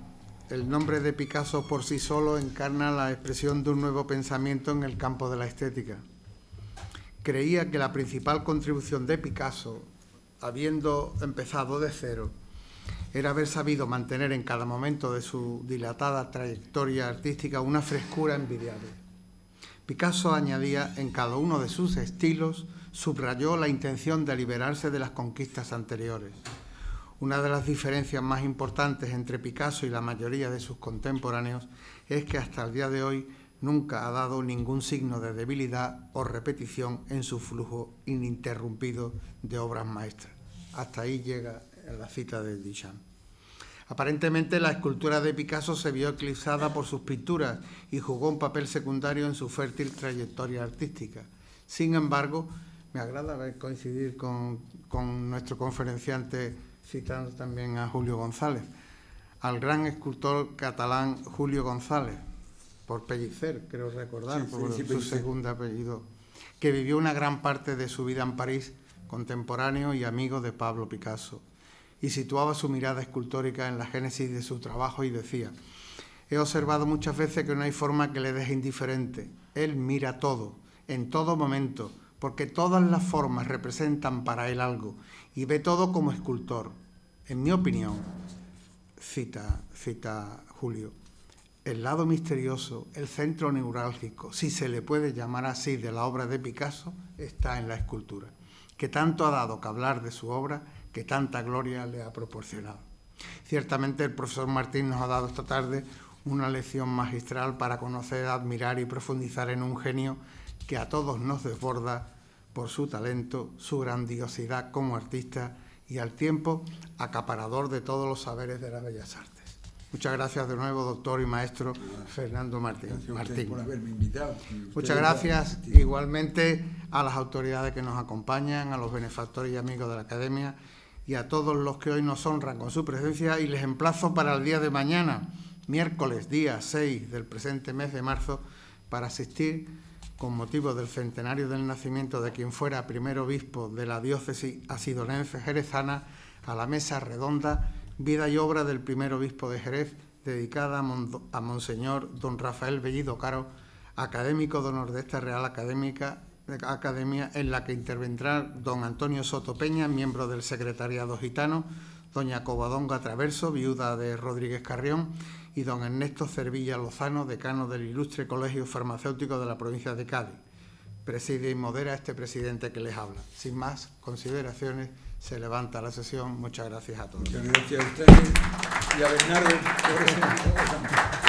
el nombre de Picasso por sí solo encarna la expresión de un nuevo pensamiento en el campo de la estética. Creía que la principal contribución de Picasso, habiendo empezado de cero, era haber sabido mantener en cada momento de su dilatada trayectoria artística una frescura envidiable. Picasso añadía en cada uno de sus estilos, subrayó la intención de liberarse de las conquistas anteriores. Una de las diferencias más importantes entre Picasso y la mayoría de sus contemporáneos es que hasta el día de hoy nunca ha dado ningún signo de debilidad o repetición en su flujo ininterrumpido de obras maestras. Hasta ahí llega la cita de Duchamp. Aparentemente la escultura de Picasso se vio eclipsada por sus pinturas y jugó un papel secundario en su fértil trayectoria artística. Sin embargo, me agrada coincidir con nuestro conferenciante, citando también a Julio González, al gran escultor catalán Julio González, por Pellicer, creo recordar, por su segundo apellido, que vivió una gran parte de su vida en París, contemporáneo y amigo de Pablo Picasso, y situaba su mirada escultórica en la génesis de su trabajo y decía: he observado muchas veces que no hay forma que le deje indiferente. Él mira todo, en todo momento, porque todas las formas representan para él algo, y ve todo como escultor. En mi opinión, cita Julio, el lado misterioso, el centro neurálgico, si se le puede llamar así, de la obra de Picasso, está en la escultura, que tanto ha dado que hablar de su obra, que tanta gloria le ha proporcionado. Ciertamente el profesor Martín nos ha dado esta tarde una lección magistral para conocer, admirar y profundizar en un genio que a todos nos desborda por su talento, su grandiosidad como artista y al tiempo acaparador de todos los saberes de las bellas artes. Muchas gracias de nuevo, doctor y maestro Fernando Martín. Gracias por haberme invitado. Muchas gracias igualmente a las autoridades que nos acompañan, a los benefactores y amigos de la Academia y a todos los que hoy nos honran con su presencia, y les emplazo para el día de mañana, miércoles, día 6 del presente mes de marzo, para asistir con motivo del centenario del nacimiento de quien fuera primer obispo de la diócesis asidonense jerezana, a la mesa redonda Vida y obra del primer obispo de Jerez, dedicada a Monseñor don Rafael Bellido Caro, académico de honor de esta Real Academia, en la que intervendrá don Antonio Soto Peña, miembro del Secretariado Gitano, doña Covadonga Traverso, viuda de Rodríguez Carrión, y don Ernesto Cervilla Lozano, decano del Ilustre Colegio Farmacéutico de la provincia de Cádiz. Preside y modera este presidente que les habla. Sin más consideraciones, se levanta la sesión. Muchas gracias a todos. Muchas gracias a ustedes y a Bernardo por eso.